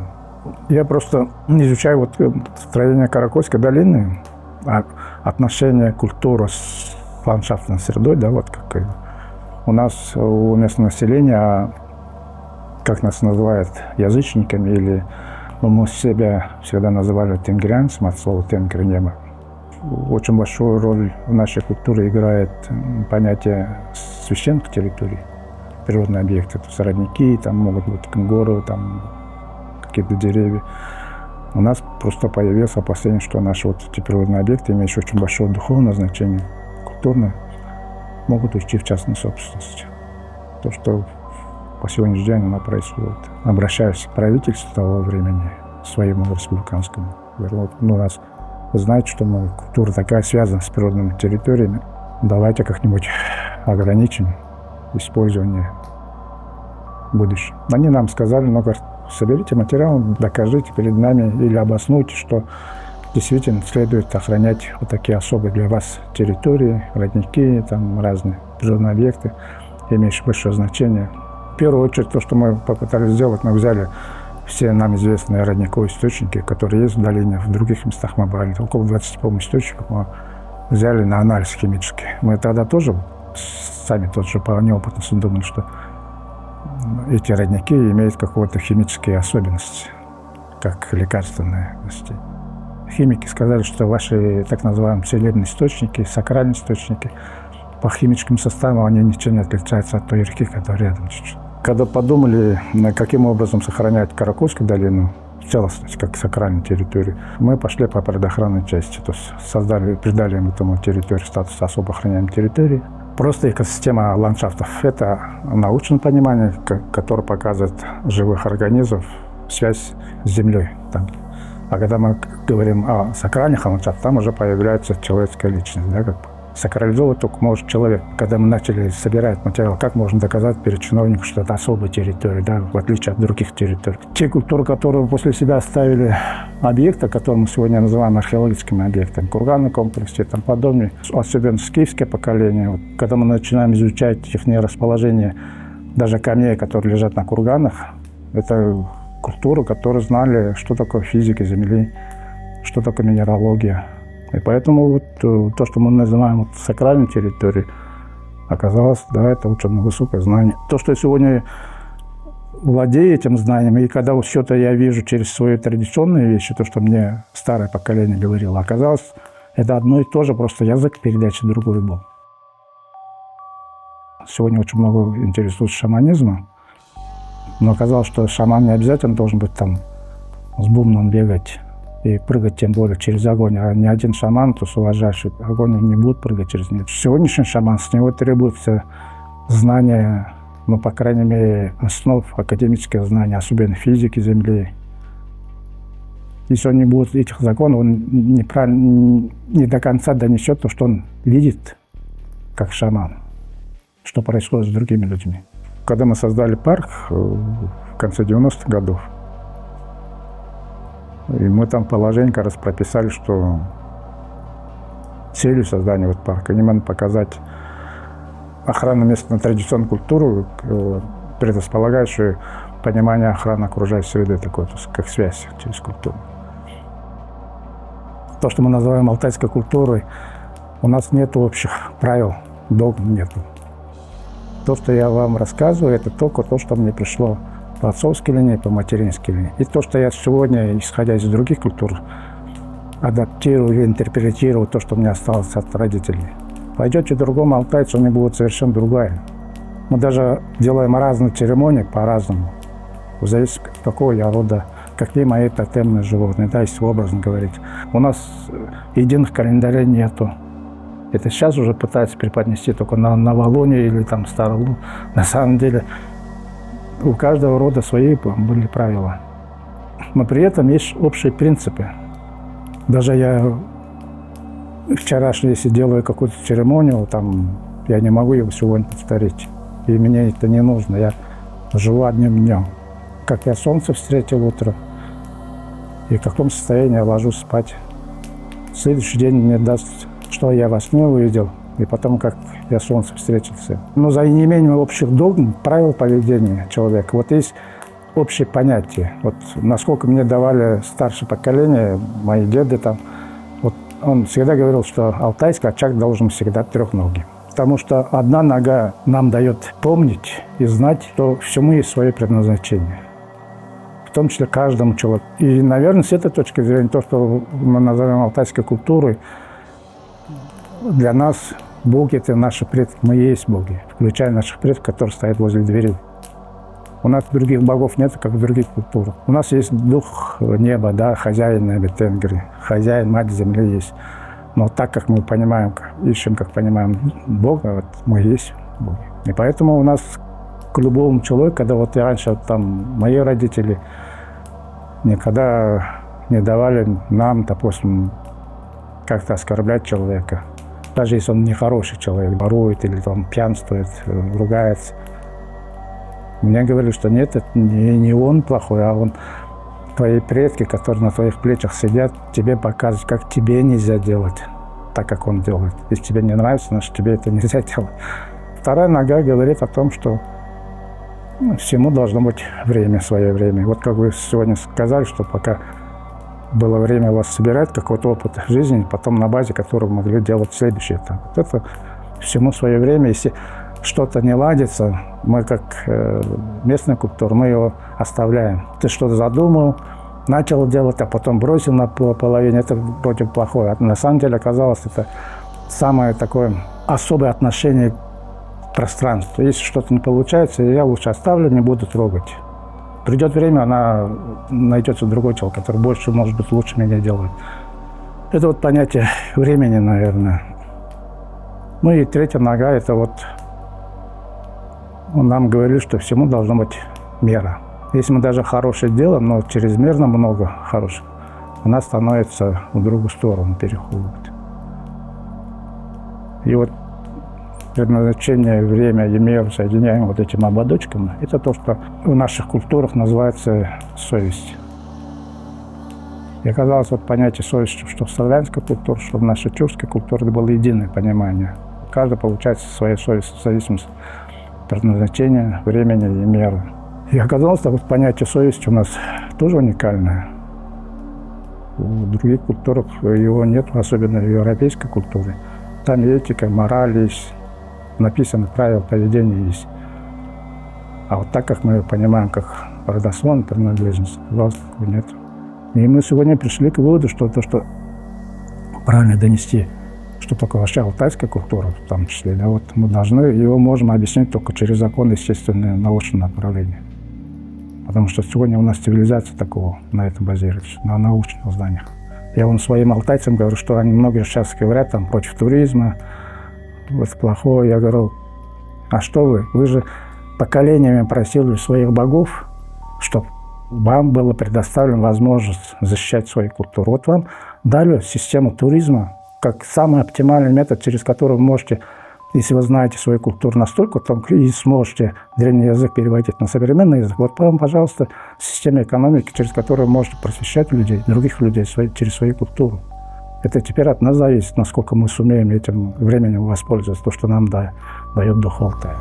Я просто изучаю вот строение Каракольской долины, отношение культуры с ландшафтной средой, да, вот как у нас, у местного населения, как нас называют, язычниками, или мы себя всегда называли тенгрянцем, от слова тенгри, небо. Очень большую роль в нашей культуре играет понятие священных территорий, природные объекты, то есть родники, там могут быть горы, там какие-то деревья. У нас просто появилось опасение, что наши вот эти природные объекты, имеющие очень большое духовное значение, культурное, могут уйти в частную собственность. То, что по сегодняшний день оно происходит. Обращаюсь к правительству того времени, своему республиканскому. Говорю, ну, раз вы знаете, что культура такая связана с природными территориями, давайте как-нибудь ограничим использование в будущем. Они нам сказали, ну, говорят, соберите материал, докажите перед нами или обоснуйте, что действительно следует охранять вот такие особые для вас территории, родники, там разные природные объекты, имеющие большое значение. В первую очередь, то, что мы попытались сделать, мы взяли все нам известные родниковые источники, которые есть в долине, в других местах мы брали. Около 20, по-моему, источников мы взяли на анализ химический. Мы тогда тоже сами тоже по неопытности думали, что эти родники имеют какие-то химические особенности, как лекарственные. Химики сказали, что ваши так называемые целебные источники, сакральные источники, по химическим составам они ничем не отличаются от той реки, которая рядом. Когда подумали, каким образом сохранять Каракольскую долину в целостности, как сакральную территорию, мы пошли по природоохранной части, то есть придали им этому территорию статус особо охраняемой территории. Просто экосистема ландшафтов – это научное понимание, которое показывает живых организмов, связь с землей. А когда мы говорим о сакральных ландшафтах, там уже появляется человеческая личность. Да, как бы. Сакрализовывать только может человек. Когда мы начали собирать материал, как можно доказать перед чиновником, что это особая территория, да, в отличие от других территорий. Те культуры, которые после себя оставили объекты, которые мы сегодня называем археологическими объектами, курганные комплексы и тому подобное, особенно киевское поколение, вот, когда мы начинаем изучать их расположение даже камней, которые лежат на курганах, это культуры, которые знали, что такое физика Земли, что такое минералогия. И поэтому вот то, что мы называем вот сакральной территорией, оказалось, да, это очень высокое знание. То, что я сегодня владею этим знанием, и когда вот что-то я вижу через свои традиционные вещи, то, что мне старое поколение говорило, оказалось, это одно и то же, просто язык передачи другой был. Сегодня очень много интересуется шаманизмом, но оказалось, что шаман не обязательно должен быть там с бубном бегать и прыгать, тем более, через огонь. А ни один шаман, то есть уважающий огонь, он не будет прыгать через него. Сегодняшний шаман, с него требуется знания, ну, по крайней мере, основ академических знаний, особенно физики Земли. Если он не будет этих законов, он не до конца донесет то, что он видит, как шаман, что происходит с другими людьми. Когда мы создали парк в конце 90-х годов, и мы там положение как раз прописали, что целью создания вот парка именно показать охрану местной традиционной культуры, предрасполагающую понимание охраны окружающей среды, такой, то есть как связь через культуру. То, что мы называем алтайской культурой, у нас нет общих правил, догм нету. То, что я вам рассказываю, это только то, что мне пришло по отцовской линии, по материнской линии. И то, что я сегодня, исходя из других культур, адаптирую или интерпретирую то, что мне осталось от родителей. Пойдете к другому алтайцу, у них будет совершенно другая. Мы даже делаем разные церемонии по-разному. Зависит, какого я рода, какие мои тотемные животные, да, если образно говорить. У нас единых календарей нету. Это сейчас уже пытаются преподнести только на новолуние или там старолуние. На самом деле у каждого рода свои были правила. Но при этом есть общие принципы. Даже я вчерашний, если делаю какую-то церемонию, там, я не могу его сегодня повторить. И мне это не нужно. Я живу одним днем. Как я солнце встретил утро, и в каком состоянии я ложусь спать следующий день мне даст, что я во сне увидел, и потом, как я с солнцем встретился. Но за неимением общих догм, правил поведения человека, вот есть общее понятие. Вот насколько мне давали старшее поколение, мои деды там, вот он всегда говорил, что алтайский очаг должен всегда трехногий. Потому что одна нога нам дает помнить и знать, что всему есть свое предназначение. В том числе каждому человеку. И, наверное, с этой точки зрения, то, что мы называем алтайской культурой, для нас боги – это наши предки, мы и есть боги, включая наших предков, которые стоят возле двери. У нас других богов нет, как в других культурах. У нас есть дух неба, да, хозяин неба, Тенгри, хозяин, мать земли есть. Но так как мы понимаем, ищем, как понимаем Бога, вот мы и есть боги. И поэтому у нас к любому человеку, когда вот раньше там мои родители никогда не давали нам, допустим, как-то оскорблять человека. Даже если он нехороший человек, ворует или там пьянствует, ругается. Мне говорили, что нет, это не он плохой, а он, твои предки, которые на твоих плечах сидят, тебе показывают, как тебе нельзя делать, так как он делает. Если тебе не нравится, значит, тебе это нельзя делать. Вторая нога говорит о том, что всему должно быть время, свое время. Вот как вы сегодня сказали, что пока было время вас собирать, какой-то опыт жизни, потом на базе которого могли делать следующее. Вот это всему свое время. Если что-то не ладится, мы как местная культура, мы его оставляем. Ты что-то задумал, начал делать, а потом бросил на половине, это вроде плохое. А на самом деле оказалось, это самое такое особое отношение к пространству. Если что-то не получается, я лучше оставлю, не буду трогать. Придет время, она найдется другой человек, который больше, может быть, лучше меня делает. Это вот понятие времени, наверное. Ну и третья нога, это вот он нам говорит, что всему должна быть мера. Если мы даже хорошее делаем, но чрезмерно много хорошего, она становится в другую сторону, переходит. И вот предназначение, время и меру соединяем вот этим ободочком. Это то, что в наших культурах называется совесть. И оказалось вот понятие совести, что в славянской культуре, что в нашей тюркской культуре было единое понимание. Каждый получает своя совесть в зависимости от предназначения, времени и меры. И оказалось, что вот понятие совести у нас тоже уникальное. В других культурах его нет, особенно в европейской культуре. Там этика, мораль есть, написаны правила поведения есть. А вот так, как мы ее понимаем, как родословная принадлежность, оказалось, такого нет. И мы сегодня пришли к выводу, что то, что правильно донести, что такое вообще алтайская культура, в том числе, да, вот мы должны, его можем объяснить только через закон естественное научное направление. Потому что сегодня у нас цивилизация такого на этом базируется, на научных знаниях. Я вон своим алтайцам говорю, что они многие сейчас говорят там против туризма, вот плохое. Я говорю, а что вы? Вы же поколениями просили своих богов, чтобы вам была предоставлена возможность защищать свою культуру. Вот вам дали систему туризма как самый оптимальный метод, через который вы можете, если вы знаете свою культуру настолько, то и сможете древний язык переводить на современный язык. Вот вам, пожалуйста, система экономики, через которую вы можете просвещать людей, других людей через свою культуру. Это теперь от нас зависит, насколько мы сумеем этим временем воспользоваться, то, что нам дает дух Алтая.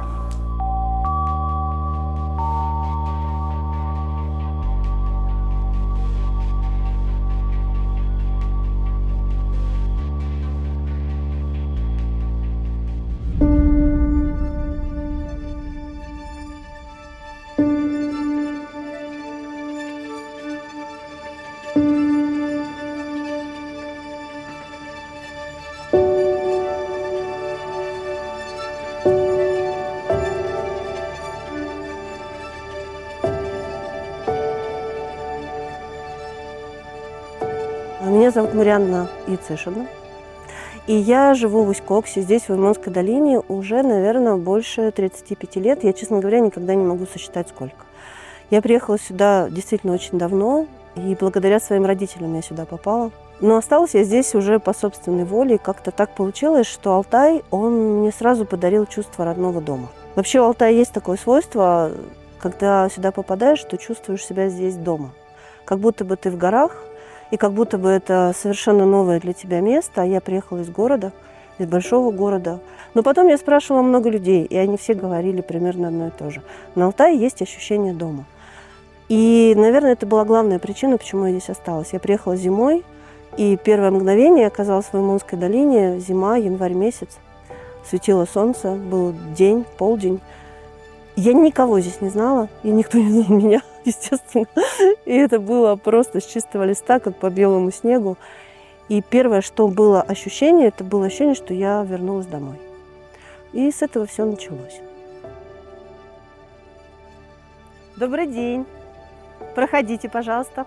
Меня зовут Марианна Яцешина, и я живу в Усть-Коксе, здесь, в Уймонской долине, уже, наверное, больше 35 лет. Я, честно говоря, никогда не могу сосчитать, сколько. Я приехала сюда действительно очень давно, и благодаря своим родителям я сюда попала. Но осталась я здесь уже по собственной воле, и как-то так получилось, что Алтай, он мне сразу подарил чувство родного дома. Вообще у Алтая есть такое свойство, когда сюда попадаешь, то чувствуешь себя здесь дома. Как будто бы ты в горах, и как будто бы это совершенно новое для тебя место. А я приехала из города, из большого города. Но потом я спрашивала много людей, и они все говорили примерно одно и то же. На Алтае есть ощущение дома. И, наверное, это была главная причина, почему я здесь осталась. Я приехала зимой, и первое мгновение я оказалась в Имонской долине, зима, январь месяц. Светило солнце, был день, полдень. Я никого здесь не знала, и никто не знал меня, естественно. И это было просто с чистого листа, как по белому снегу. И первое, что было ощущение, это было ощущение, что я вернулась домой. И с этого все началось. Добрый день. Проходите, пожалуйста.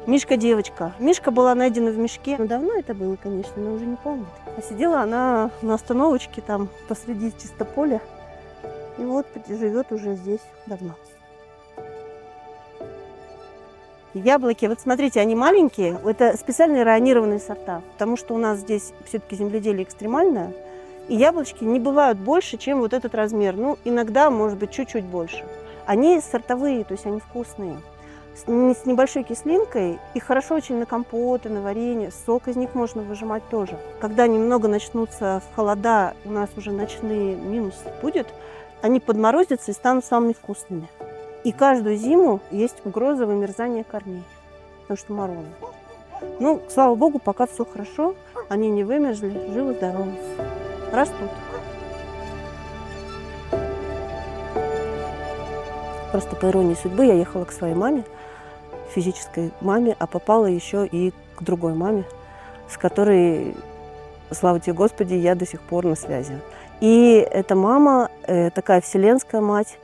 Мишка девочка. Мишка была найдена в мешке. Ну, давно это было, конечно, но уже не помню. А сидела она на остановочке там посреди чисто поля. И вот живет уже здесь давно. Яблоки, вот смотрите, они маленькие. Это специальные районированные сорта, потому что у нас здесь все-таки земледелие экстремальное. И яблочки не бывают больше, чем вот этот размер. Ну, иногда, может быть, чуть-чуть больше. Они сортовые, то есть они вкусные. С небольшой кислинкой, и хорошо очень на компоты, на варенье, сок из них можно выжимать тоже. Когда немного начнутся холода, у нас уже ночные минус будет, они подморозятся и станут самыми вкусными. И каждую зиму есть угроза вымерзания корней, потому что морозы. Ну, слава богу, пока все хорошо, они не вымерзли, живы-здоровы, растут. Просто по иронии судьбы я ехала к своей маме, физической маме, а попала еще и к другой маме, с которой, слава тебе Господи, я до сих пор на связи. И эта мама, такая вселенская мать,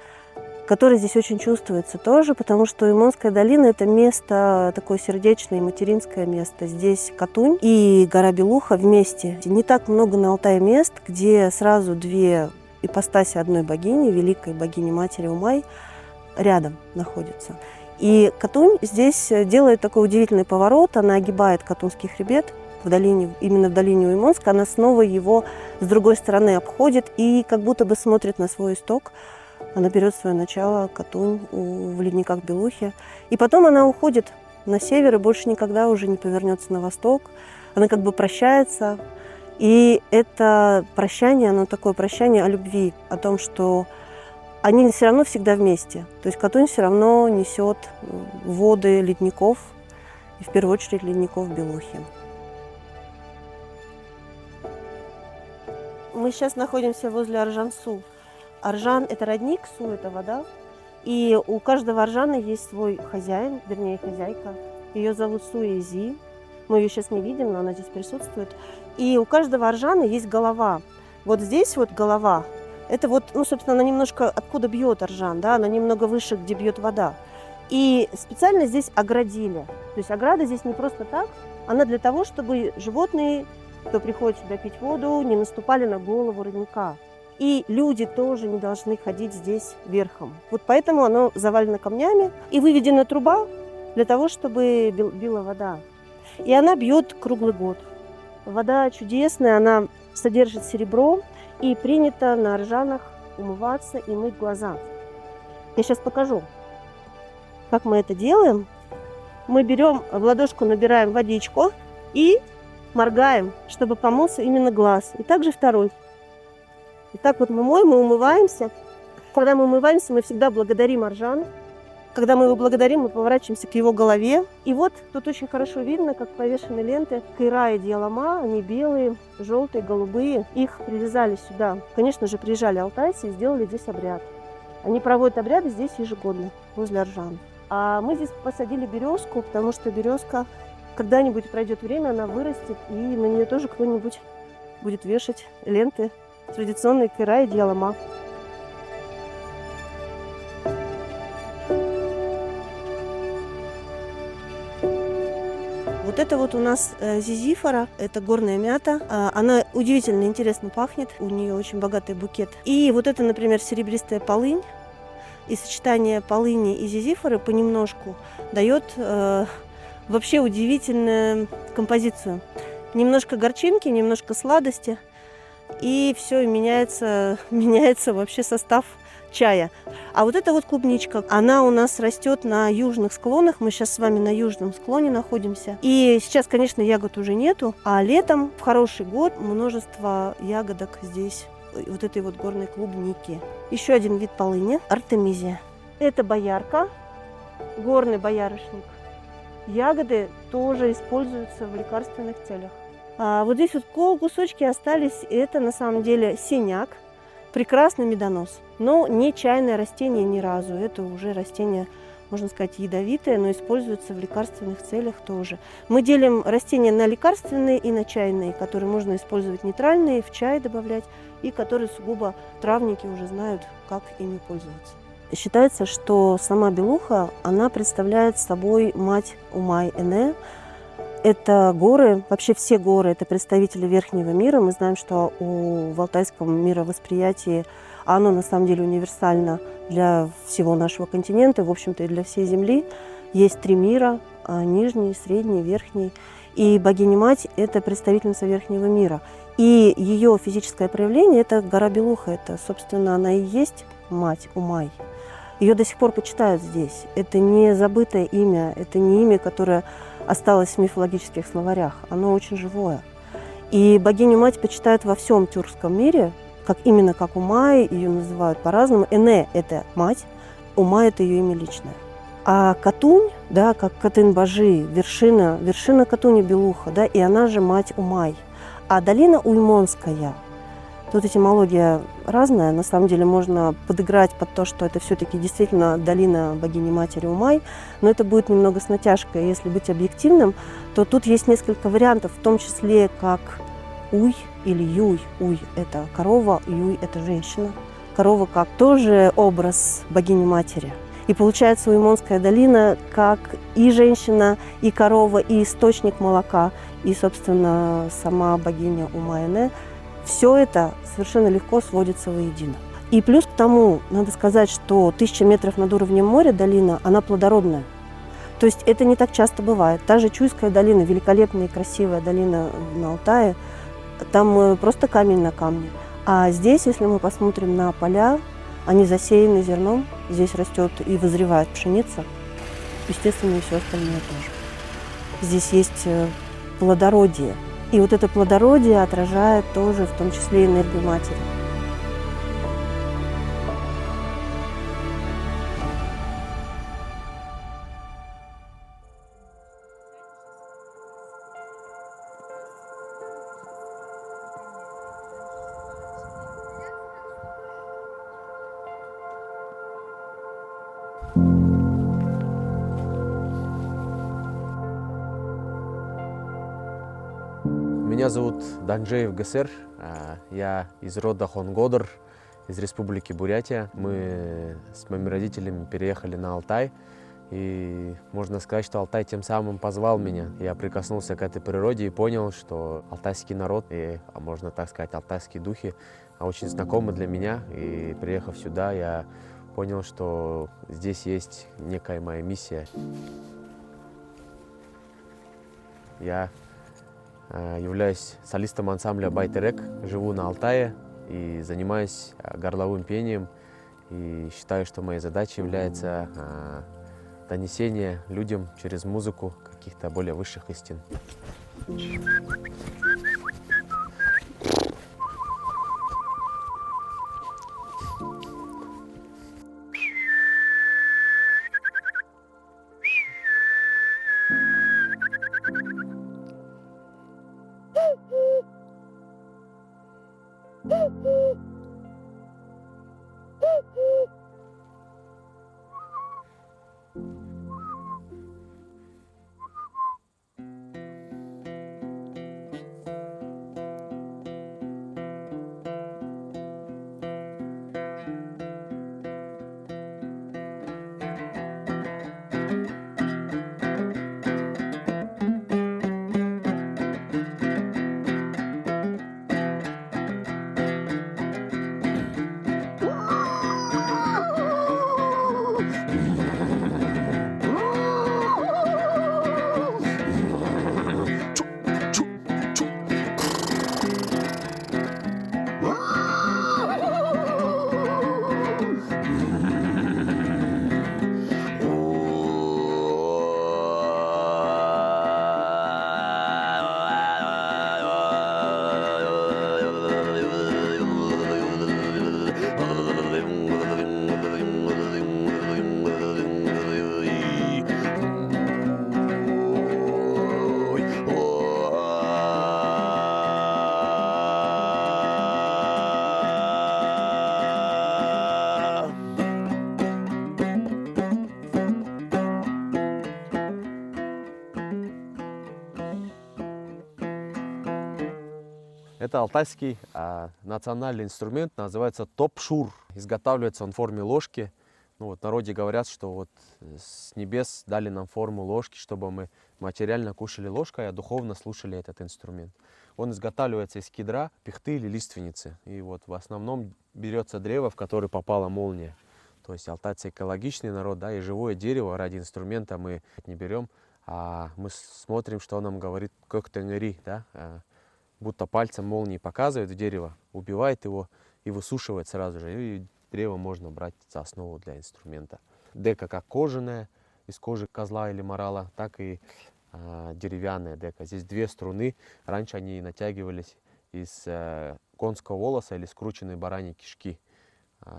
которая здесь очень чувствуется тоже, потому что Имонская долина – это место такое сердечное, материнское место. Здесь Катунь и гора Белуха вместе. Не так много на Алтае мест, где сразу две ипостаси одной богини, великой богини Матери Умай, рядом находятся. И Катунь здесь делает такой удивительный поворот. Она огибает Катунский хребет в долине, именно в долине Уймонска. Она снова его с другой стороны обходит и как будто бы смотрит на свой исток. Она берет свое начало, Катунь, в ледниках Белухи. И потом она уходит на север и больше никогда уже не повернется на восток. Она как бы прощается. И это прощание, оно такое прощание о любви, о том, что они все равно всегда вместе. То есть Катунь все равно несет воды ледников, и в первую очередь ледников Белухи. Мы сейчас находимся возле Аржан-Су. Аржан – это родник, Су – это вода. И у каждого Аржана есть свой хозяин, вернее хозяйка. Ее зовут Суэзи. Мы ее сейчас не видим, но она здесь присутствует. И у каждого Аржана есть голова. Вот здесь вот голова. Это вот, ну, собственно, она немножко откуда бьет Аржан, да, она немного выше, где бьет вода. И специально здесь оградили. То есть ограда здесь не просто так, она для того, чтобы животные, кто приходит сюда пить воду, не наступали на голову родника. И люди тоже не должны ходить здесь верхом. Вот поэтому оно завалено камнями и выведена труба для того, чтобы била вода. И она бьет круглый год. Вода чудесная, она содержит серебро. И принято на Аржанах умываться и мыть глаза. Я сейчас покажу, как мы это делаем. Мы берем в ладошку, набираем водичку и моргаем, чтобы помылся именно глаз. И также второй. И так вот мы моем, мы умываемся. Когда мы умываемся, мы всегда благодарим Аржана. Когда мы его благодарим, мы поворачиваемся к его голове. И вот тут очень хорошо видно, как повешены ленты Кайра и Диалама. Они белые, желтые, голубые. Их привязали сюда. Конечно же, приезжали алтайцы и сделали здесь обряд. Они проводят обряды здесь ежегодно, возле Аржана. А мы здесь посадили березку, потому что березка когда-нибудь пройдет время, она вырастет, и на нее тоже кто-нибудь будет вешать ленты традиционные Кайра и Диалама. Вот это вот у нас зизифора, это горная мята. Она удивительно интересно пахнет, у нее очень богатый букет. И вот это, например, серебристая полынь. И сочетание полыни и зизифоры понемножку дает вообще удивительную композицию. Немножко горчинки, немножко сладости. И все, меняется вообще состав чая. А вот эта вот клубничка, она у нас растет на южных склонах. Мы сейчас с вами на южном склоне находимся. И сейчас, конечно, ягод уже нету, а летом, в хороший год, множество ягодок здесь, вот этой вот горной клубники. Еще один вид полыни – артемизия. Это боярка, горный боярышник. Ягоды тоже используются в лекарственных целях. А вот здесь вот кусочки остались. Это на самом деле синяк, прекрасный медонос. Но не чайное растение ни разу. Это уже растение, можно сказать, ядовитое, но используется в лекарственных целях тоже. Мы делим растения на лекарственные и на чайные, которые можно использовать нейтральные, в чай добавлять, и которые сугубо травники уже знают, как ими пользоваться. Считается, что сама белуха, она представляет собой мать Умай-Эне. Это горы, вообще все горы, это представители верхнего мира. Мы знаем, что в алтайском мировосприятии оно на самом деле универсально для всего нашего континента, в общем-то и для всей Земли. Есть 3 мира, нижний, средний, верхний. И богиня-мать – это представительница верхнего мира. И ее физическое проявление – это гора Белуха. Это, собственно, она и есть мать Умай. Ее до сих пор почитают здесь. Это не забытое имя, это не имя, которое осталось в мифологических словарях. Оно очень живое. И богиню-мать почитают во всем тюркском мире, именно как Умай, ее называют по-разному. Эне – это мать, Умай – это ее имя личное. А Катунь, да, как Катын-Бажи, вершина Катуни Белуха, да, и она же мать Умай. А долина Уймонская, тут этимология разная, на самом деле можно подыграть под то, что это все-таки действительно долина богини-матери Умай, но это будет немного с натяжкой. Если быть объективным, то тут есть несколько вариантов, в том числе как Уй или Юй. Уй – это корова, Юй – это женщина. Корова как тоже образ богини-матери. И получается Уймонская долина как и женщина, и корова, и источник молока, и, собственно, сама богиня Умай-Эне. Все это совершенно легко сводится воедино. И плюс к тому, надо сказать, что 1000 метров над уровнем моря долина, она плодородная. То есть это не так часто бывает. Та же Чуйская долина, великолепная и красивая долина на Алтае, там просто камень на камне. А здесь, если мы посмотрим на поля, они засеяны зерном, здесь растет и вызревает пшеница, естественно, и все остальное тоже. Здесь есть плодородие. И вот это плодородие отражает тоже, в том числе, энергию матери. Меня зовут Данджеев Гасер, я из рода Хонгодр, из республики Бурятия. Мы с моими родителями переехали на Алтай, и можно сказать, что Алтай тем самым позвал меня. Я прикоснулся к этой природе и понял, что алтайский народ, и, можно так сказать, алтайские духи очень знакомы для меня. И приехав сюда, я понял, что здесь есть некая моя миссия. Я являюсь солистом ансамбля Байтерек, живу на Алтае и занимаюсь горловым пением. И считаю, что моей задачей является донесение людям через музыку каких-то более высших истин. Это алтайский национальный инструмент, называется топшур. Изготавливается он в форме ложки. Ну, вот в народе говорят, что вот с небес дали нам форму ложки, чтобы мы материально кушали ложкой, а духовно слушали этот инструмент. Он изготавливается из кедра, пихты или лиственницы. И вот в основном берется древо, в которое попала молния. То есть алтайцы экологичный народ, да, и живое дерево ради инструмента мы не берем, а мы смотрим, что он нам говорит, как тенгери, да, будто пальцем молнии показывает в дерево, убивает его и высушивает сразу же. И древо можно брать за основу для инструмента. Дека как кожаная, из кожи козла или морала, так и деревянная дека. Здесь две струны. Раньше они натягивались из конского волоса или скрученной бараньей кишки.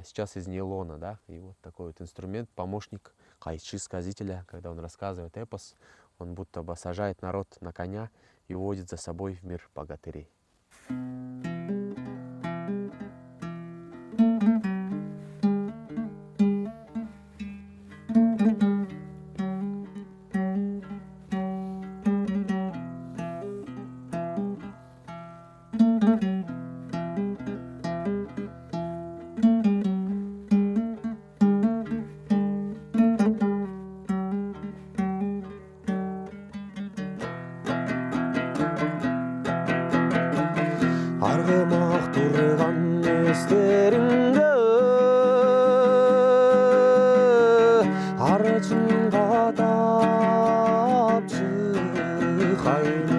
Сейчас из нейлона, да. И вот такой вот инструмент, помощник кайчи, сказителя, когда он рассказывает эпос, он будто бы сажает народ на коня и водит за собой в мир богатырей. Арғымақ тұрған естерімді арычынға тапшы қайны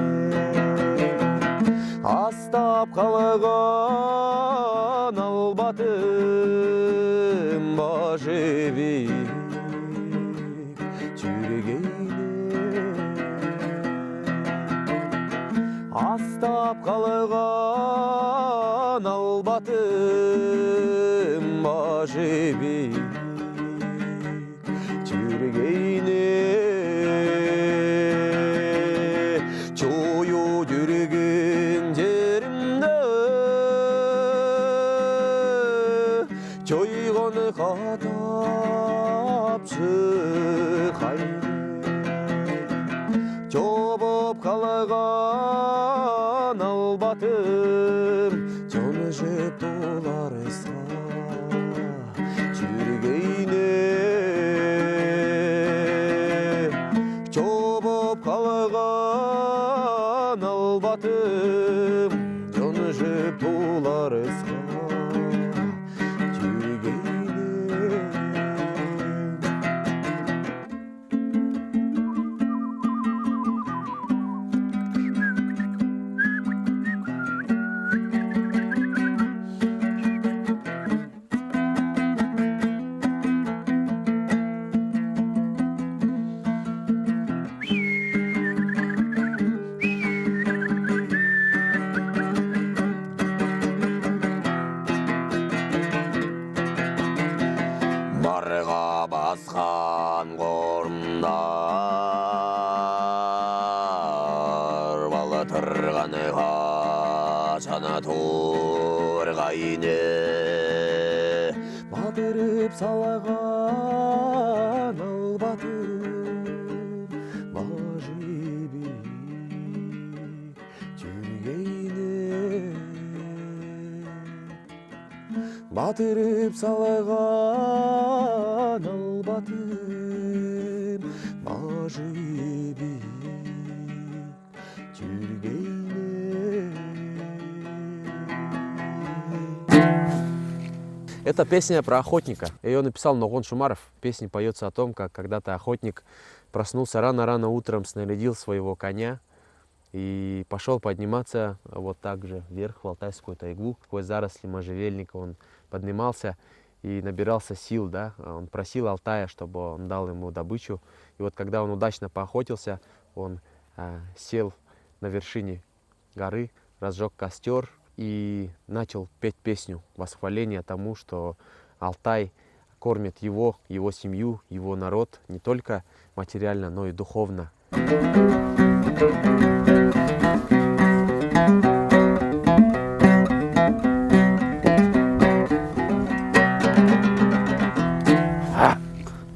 астап қалған албатым бажебек астап қалған албатым бажебек жүргейне чою жүрген жерімді чойғаны қатапшы қайны жобоп қалған албатым жоны жеп толар ысқа жүргейне жобоп қалған албатым жоны жеп толар ысқа жүргейне. Барға басқан қорымдар балытырғаны қашаны турғайны батырып салаған албатым бажебек жүргейне батырып салған албатым бажебек жүргейне. Это песня про охотника. Ее написал Ногон Шумаров. В песне поется о том, как когда-то охотник проснулся рано-рано утром, снарядил своего коня и пошел подниматься вот так же вверх в Алтайскую тайгу. Сквозь заросли можжевельника он поднимался и набирался сил, да. Он просил Алтая, чтобы он дал ему добычу. И вот когда он удачно поохотился, он сел на вершине горы, разжег костер и начал петь песню восхваления тому, что Алтай кормит его семью, его народ не только материально, но и духовно.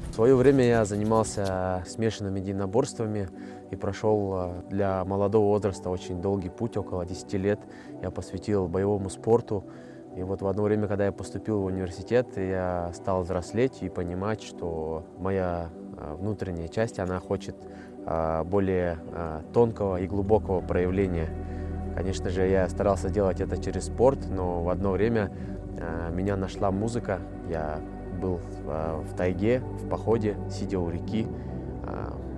В свое время я занимался смешанными единоборствами и прошел для молодого возраста очень долгий путь, около 10 лет. Я посвятил боевому спорту. И вот в одно время, когда я поступил в университет, я стал взрослеть и понимать, что моя внутренняя часть, она хочет более тонкого и глубокого проявления. Конечно же, я старался делать это через спорт, но в одно время меня нашла музыка. Я был в тайге, в походе, сидя у реки,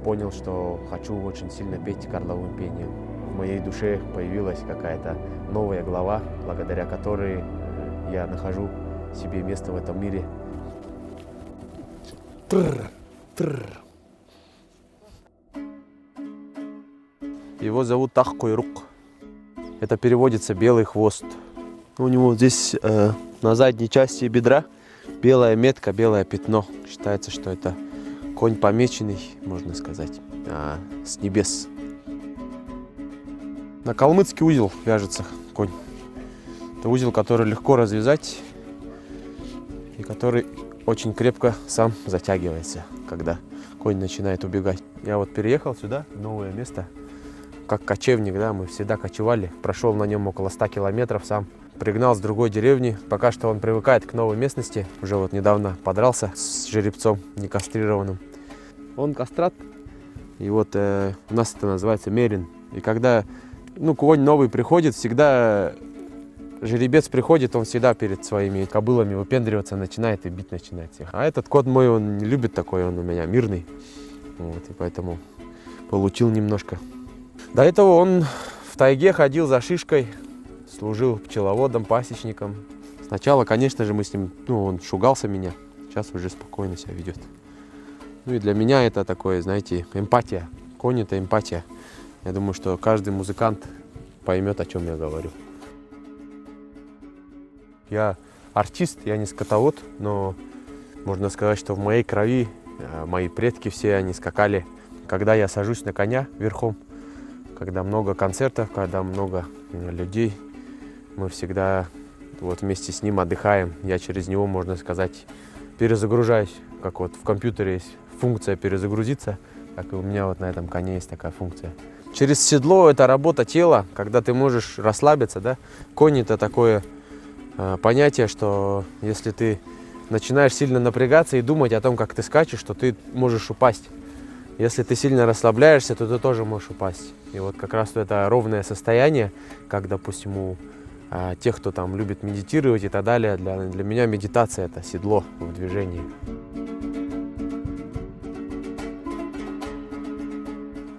понял, что хочу очень сильно петь горловым пением. В моей душе появилась какая-то новая глава, благодаря которой я нахожу себе место в этом мире. Его зовут Тахкойрук. Это переводится «белый хвост». У него здесь на задней части бедра белая метка, белое пятно. Считается, что это конь помеченный, можно сказать, с небес. На калмыцкий узел вяжется конь. Это узел, который легко развязать и который очень крепко сам затягивается, когда конь начинает убегать. Я вот переехал сюда, в новое место, как кочевник, да, мы всегда кочевали. Прошел на нем около 100 километров сам. Пригнал с другой деревни. Пока что он привыкает к новой местности. Уже вот недавно подрался с жеребцом некастрированным. Он кастрат. И вот у нас это называется мерин. И когда конь новый приходит, всегда жеребец приходит, он всегда перед своими кобылами выпендриваться начинает и бить начинает всех. А этот кот мой, он не любит такой, он у меня мирный. Вот, и поэтому получил немножко. До этого он в тайге ходил за шишкой, служил пчеловодом, пасечником. Сначала, конечно же, мы с ним, он шугался меня, сейчас уже спокойно себя ведет. И для меня это такое, знаете, эмпатия. Конь — это эмпатия. Я думаю, что каждый музыкант поймет, о чем я говорю. Я артист, я не скотовод, но можно сказать, что в моей крови мои предки все, они скакали. Когда я сажусь на коня верхом, когда много концертов, когда много людей, мы всегда вот вместе с ним отдыхаем. Я через него, можно сказать, перезагружаюсь. Как вот в компьютере есть функция перезагрузиться, так и у меня вот на этом коне есть такая функция. Через седло это работа тела, когда ты можешь расслабиться, да. Конь — это такое понятие, что если ты начинаешь сильно напрягаться и думать о том, как ты скачешь, то ты можешь упасть. Если ты сильно расслабляешься, то ты тоже можешь упасть. И вот как раз это ровное состояние, как, допустим, у тех, кто там любит медитировать и так далее, для меня медитация — это седло в движении.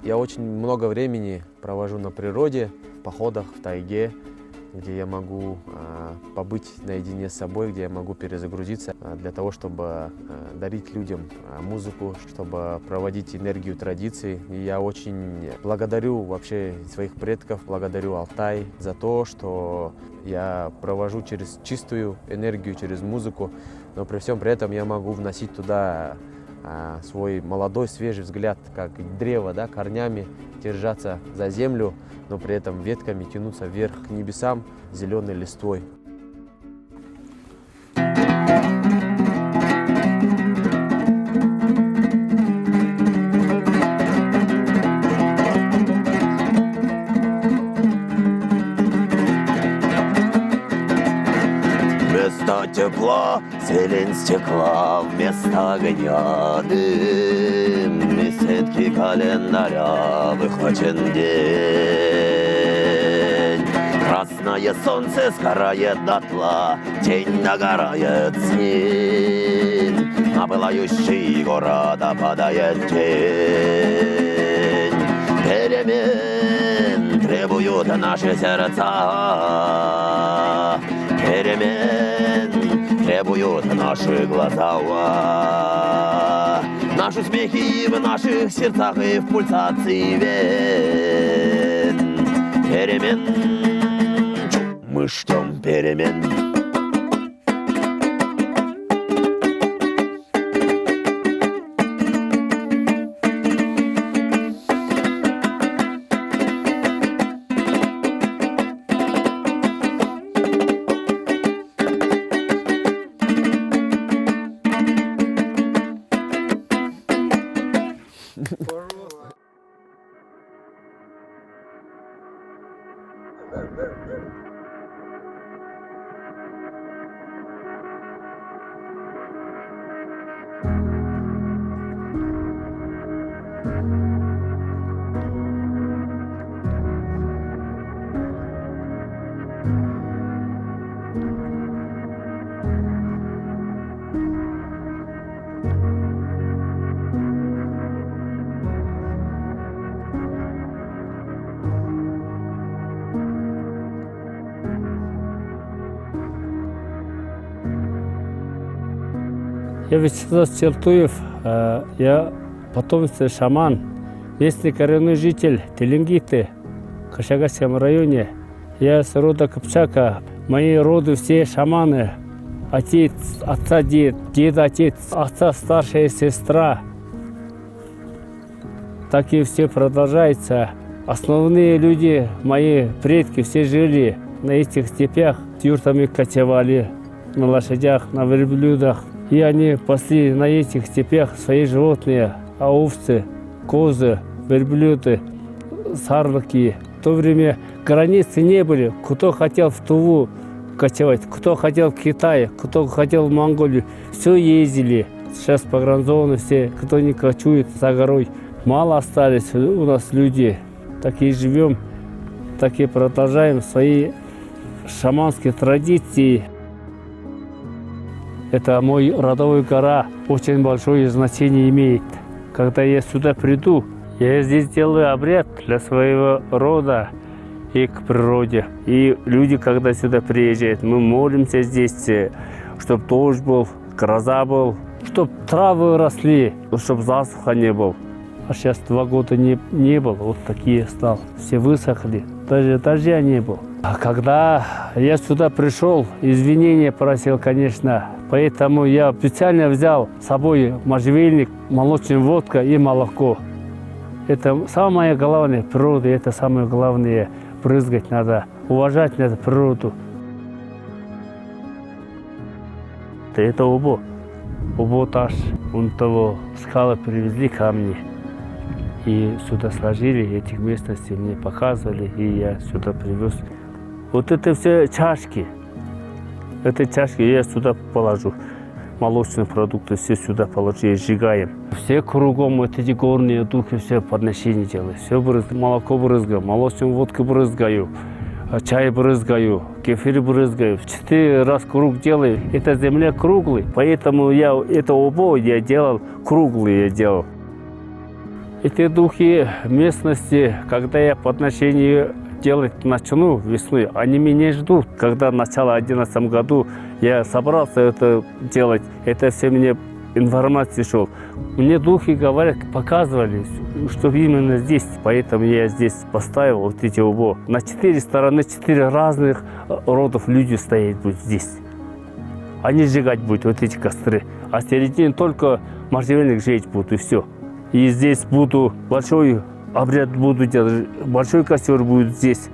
Я очень много времени провожу на природе, в походах, в тайге, где я могу побыть наедине с собой, где я могу перезагрузиться для того, чтобы дарить людям музыку, чтобы проводить энергию традиций. И я очень благодарю вообще своих предков, благодарю Алтай за то, что я провожу через чистую энергию, через музыку, но при всем при этом я могу вносить туда свой молодой, свежий взгляд, как древо, да, корнями держаться за землю, но при этом ветками тянуться вверх к небесам зеленой листвой. Вместо тепла зелень стекла, вместо огня дым, из сетки календаря выхвачен день. Красное солнце сгорает дотла, тень догорает с ним, на пылающий город опадает тень. Перемен требуют наши сердца, перемен требуют наши глаза. Наши смехи в наших сердцах и в пульсации вен. Перемен, мы ждем перемен. Я Вячеслав Чертуев, я потомственный шаман, местный коренной житель Теленгиты, Кашагасском районе. Я с рода Кыпчака, мои роды все шаманы, отец, отца дед, дед отец, отца старшая сестра. Так и все продолжается. Основные люди, мои предки, все жили на этих степях, юртами кочевали, на лошадях, на верблюдах. И они пасли на этих степях свои животные, овцы, козы, верблюды, сарлаки. В то время границы не были. Кто хотел в Туву кочевать, кто хотел в Китай, кто хотел в Монголию. Все ездили. Сейчас погранзоны все, кто не кочует за горой. Мало остались у нас люди. Так и живем, так и продолжаем свои шаманские традиции. Это мой родовой гора, очень большое значение имеет. Когда я сюда приду, я здесь делаю обряд для своего рода и к природе. И люди, когда сюда приезжают, мы молимся здесь, чтобы дождь был, гроза был, чтобы травы росли, чтобы засуха не было. А сейчас 2 года не было, вот такие стал. Все высохли, даже дождя не было. А когда я сюда пришел, извинения просил, конечно. Поэтому я специально взял с собой можжевельник, молочная водка и молоко. Это самое главное в природе, это самое главное. Брызгать надо, уважать надо природу. Это Убо. Убо таш. Он того скалы привезли камни. И сюда сложили, этих местностей мне показывали, и я сюда привез. Вот это все чашки. Это чашки я сюда положу. Молочные продукты все сюда положу и сжигаем. Все кругом вот эти горные духи все подношения делают. Все брызгаю, молоко брызгаю, молочную водку брызгаю, чай брызгаю, кефир брызгаю. 4 раз круг делаю. Это земля круглый, поэтому я это Убо я делал круглый, я делал. Эти духи местности, когда я подношение делать начну весной, они меня ждут. Когда в начале 2011 году я собрался это делать, это все мне информация шел. Мне духи говорят, показывали, что именно здесь. Поэтому я здесь поставил вот эти Убо. На 4 стороны, 4 разных родов люди стоять будут здесь. Они сжигать будут вот эти костры. А в середине только можжевельник жечь будут и все. И здесь буду большой обряд буду делать, большой костер будет здесь,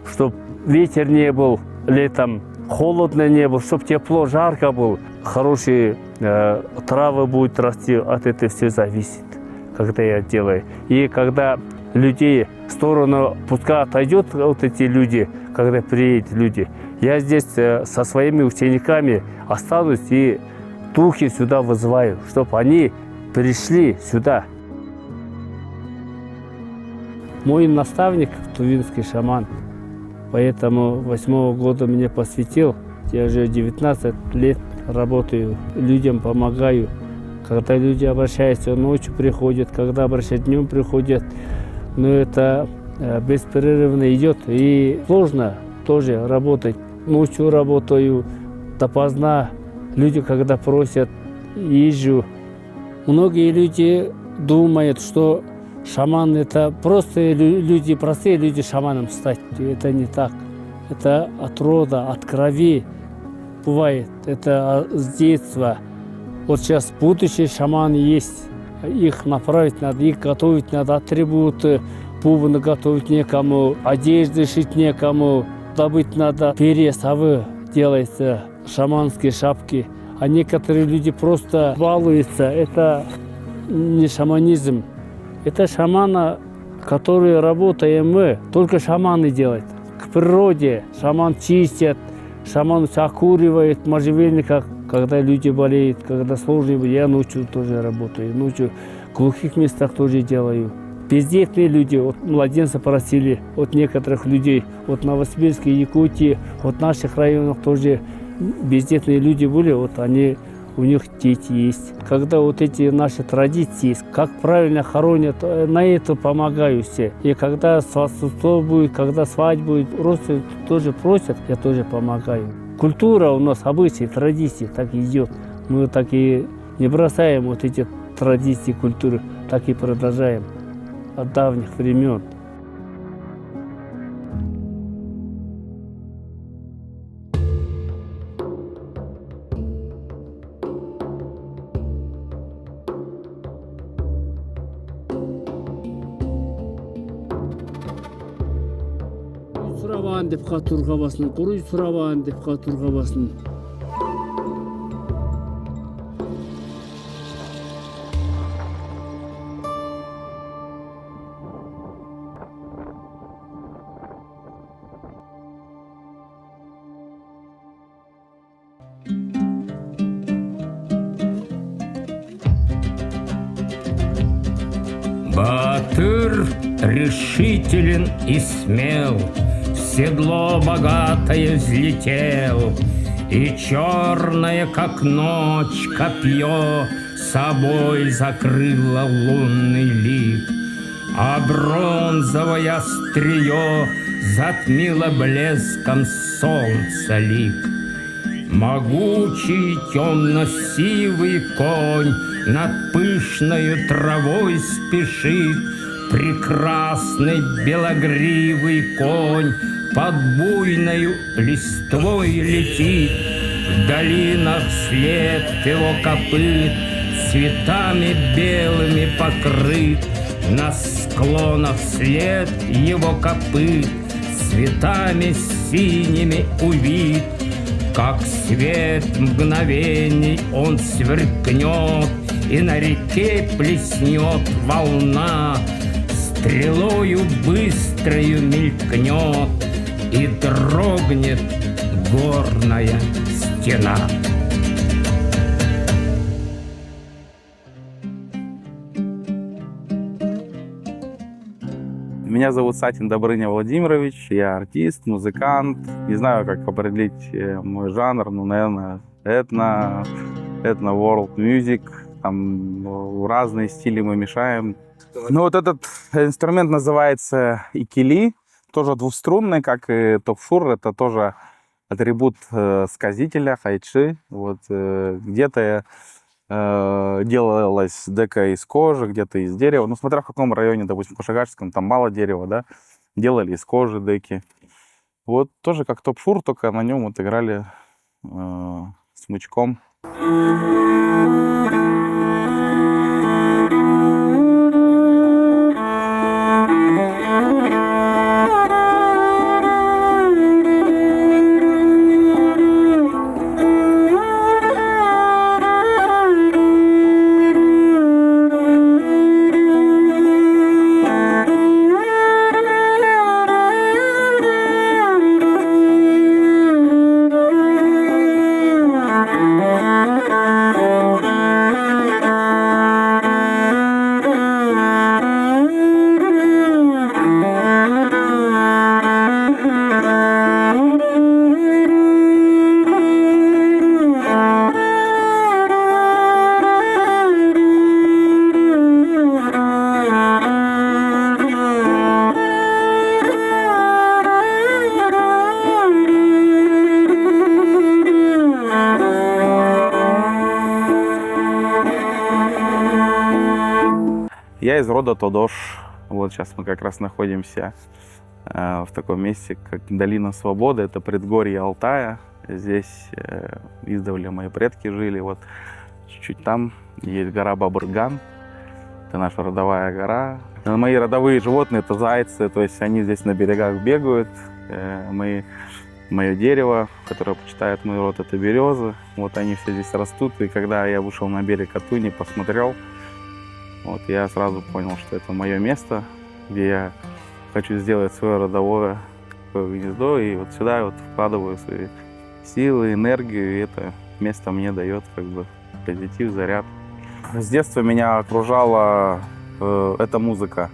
чтобы ветер не был летом, холодно не было, чтобы тепло, жарко было, хорошие травы будут расти, от этого все зависит, когда я делаю. И когда людей в сторону, пускай отойдет вот эти люди, когда приедут люди, я здесь со своими учениками останусь и духи сюда вызываю, чтобы они пришли сюда. Мой наставник тувинский шаман, поэтому 8-го года меня посвятил. Я уже 19 лет работаю, людям помогаю. Когда люди обращаются, ночью приходят, когда обращаются, днем приходят. Но это беспрерывно идет и сложно тоже работать. Ночью работаю, допоздна. Люди, когда просят, езжу. Многие люди думают, что шаман – это просто люди, простые люди шаманом стать. Это не так. Это от рода, от крови бывает. Это с детства. Вот сейчас будущие шаманы есть. Их направить надо, их готовить надо, атрибуты, бубны готовить некому, одежды шить некому. Добыть надо перья, совы, делается, шаманские шапки. А некоторые люди просто балуются. Это не шаманизм. Это шамана, которые работаем мы, только шаманы делают. К природе. Шаман чистят, шаман окуривает в можжевельниках, когда люди болеют, когда сложные. Я ночью тоже работаю, ночью в глухих местах тоже делаю. Бездетные люди, от младенца просили, от некоторых людей, от Новосибирска, Якутии, от наших районов тоже бездетные люди были, вот они, у них дети есть. Когда вот эти наши традиции, как правильно хоронят, на это помогаю все. И когда свадьба будет, когда свадьба будет, родственники тоже просят, я тоже помогаю. Культура у нас, обычаи, традиции так идет. Мы так и не бросаем вот эти традиции, культуры, так и продолжаем от давних времен. Сұрабан деп қатырға басын, құруй сұрабан деп қатырға басын. Батыр решителен и смел, в седло богатое взлетел, и черное, как ночь, копье собой закрыло лунный лик, а бронзовое острие затмило блеском солнца лик. Могучий темно-сивый конь над пышною травой спешит, прекрасный белогривый конь под буйною листвой летит. В долинах след его копыт цветами белыми покрыт, на склонах след его копыт цветами синими увит. Как свет мгновений он сверкнет, и на реке плеснет волна, стрелою быстрою мелькнет, и дрогнет горная стена. Меня зовут Сатин Добрыня Владимирович, я артист, музыкант. Не знаю, как определить мой жанр, но, наверное, этно world music. Там разные стили мы мешаем. Ну, вот этот инструмент называется икили, тоже двуструнный, как и топшур. Это тоже атрибут сказителя, хайчи. Вот где-то делалась дека из кожи, где-то из дерева. Ну, смотря в каком районе, допустим, в Кошигарском, там мало дерева, да, делали из кожи деки. Вот тоже как топ-шур, только на нем вот играли смычком. Я из рода Тодош. Вот сейчас мы как раз находимся в таком месте, как Долина Свободы. Это предгорье Алтая. Здесь издавна мои предки жили. Вот чуть-чуть там есть гора Бабырган. Это наша родовая гора. Мои родовые животные — это зайцы. То есть они здесь на берегах бегают. Мое дерево, которое почитает мой род, это березы. Вот они все здесь растут. И когда я вышел на берег Катуни, посмотрел, вот я сразу понял, что это мое место, где я хочу сделать свое родовое такое гнездо, и вот сюда вот вкладываю свои силы, энергию, и это место мне дает как бы позитив, заряд. С детства меня окружала эта музыка.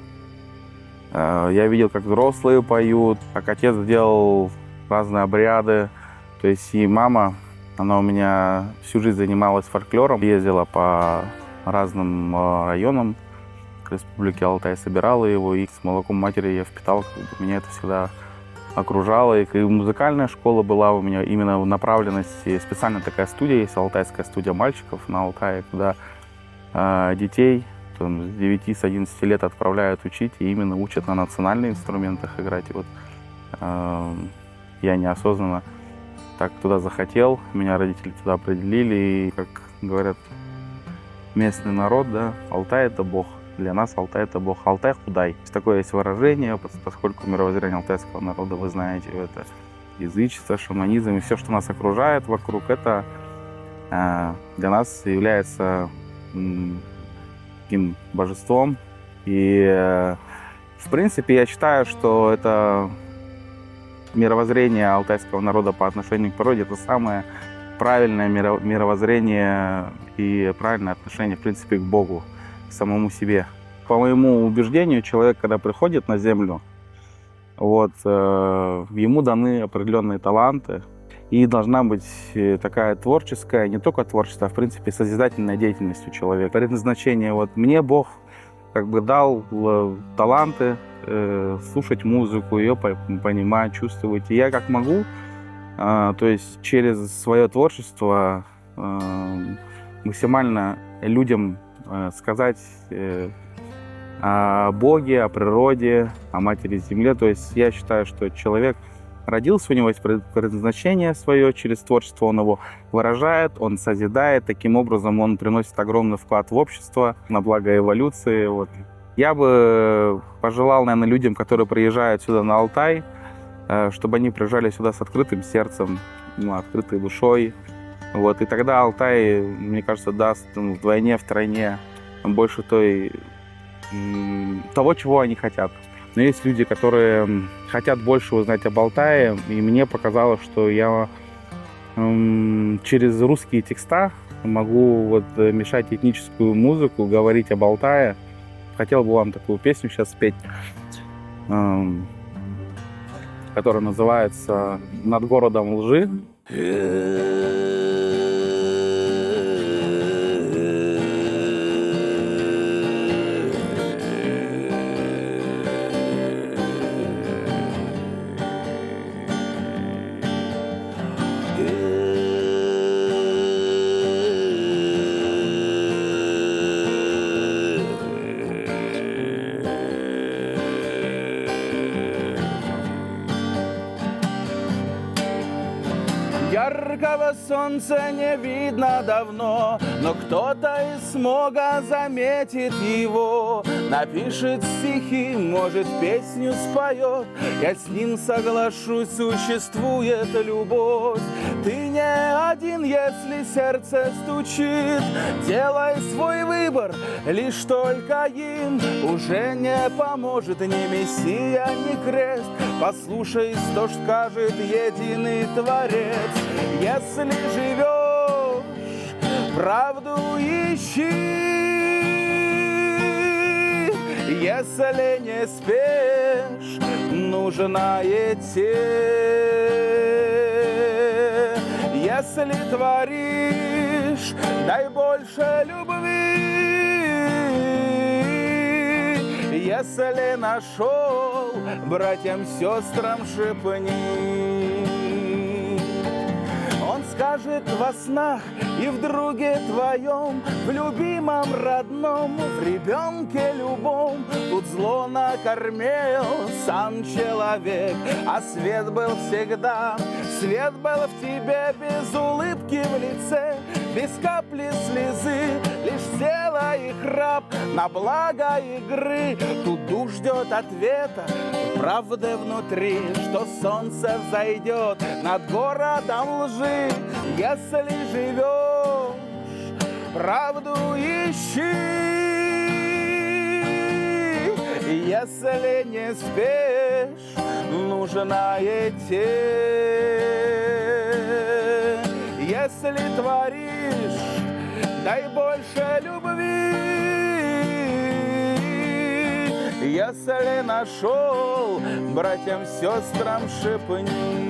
Я видел, как взрослые поют, как отец делал разные обряды. То есть и мама, она у меня всю жизнь занималась фольклором, ездила по разным районам Республики Алтай, собирала его, и с молоком матери я впитал, как бы, меня это всегда окружало. И музыкальная школа была у меня именно в направленности, специально такая студия есть, алтайская студия мальчиков на Алтае, куда детей там, с 9-11 лет отправляют учить и именно учат на национальных инструментах играть. И вот я неосознанно так туда захотел, меня родители туда определили, и, как говорят местный народ, да, Алтай — это Бог. Для нас Алтай — это Бог. Алтай худай. Такое есть выражение, поскольку мировоззрение алтайского народа, вы знаете, это язычество, шаманизм, и все, что нас окружает вокруг, это для нас является таким божеством. И, в принципе, я считаю, что это мировоззрение алтайского народа по отношению к природе — это самое правильное мировоззрение и правильное отношение, в принципе, к Богу, к самому себе. По моему убеждению, человек, когда приходит на Землю, вот, ему даны определенные таланты, и должна быть такая творческая, не только творческая, а, в принципе, созидательная деятельность у человека. Предназначение. Вот мне Бог как бы дал таланты слушать музыку, ее понимать, чувствовать. И я как могу, то есть через свое творчество максимально людям сказать о Боге, о природе, о Матери Земле. То есть я считаю, что человек родился, у него есть предназначение свое, через творчество он его выражает, он созидает. Таким образом он приносит огромный вклад в общество, на благо эволюции. Вот. Я бы пожелал, наверное, людям, которые приезжают сюда на Алтай, чтобы они приезжали сюда с открытым сердцем, открытой душой. Вот. И тогда Алтай, мне кажется, даст вдвойне, втройне больше того, чего они хотят. Но есть люди, которые хотят больше узнать об Алтае, и мне показалось, что я через русские текста могу вот мешать этническую музыку, говорить об Алтае. Хотел бы вам такую песню сейчас спеть, которая называется «Над городом лжи». Яркого солнца не видно давно, но кто-то из смога заметит его. Напишет стихи, может, песню споет. Я с ним соглашусь, существует любовь. Ты не один, если сердце стучит. Делай свой выбор, лишь только им уже не поможет ни Мессия, ни крест. Послушай, что ж скажет единый Творец. Если живешь, правду ищи. Если не спишь, нужно идти. Если творишь, дай больше любви. Если нашел, братьям, сестрам шепни. Он скажет во снах и в друге твоем, в любимом родном, в ребенке любом. Тут зло накормил сам человек, а свет был всегда. Свет был в тебе без улыбки в лице, без капли слезы, лишь тело и храп на благо игры. Тут дух ждет ответа, правды внутри, что солнце взойдет над городом лжи. Если живешь, правду ищи. Если не спишь, нужная тень. Если творишь, дай больше любви. Если нашел, братьям, сестрам шепни.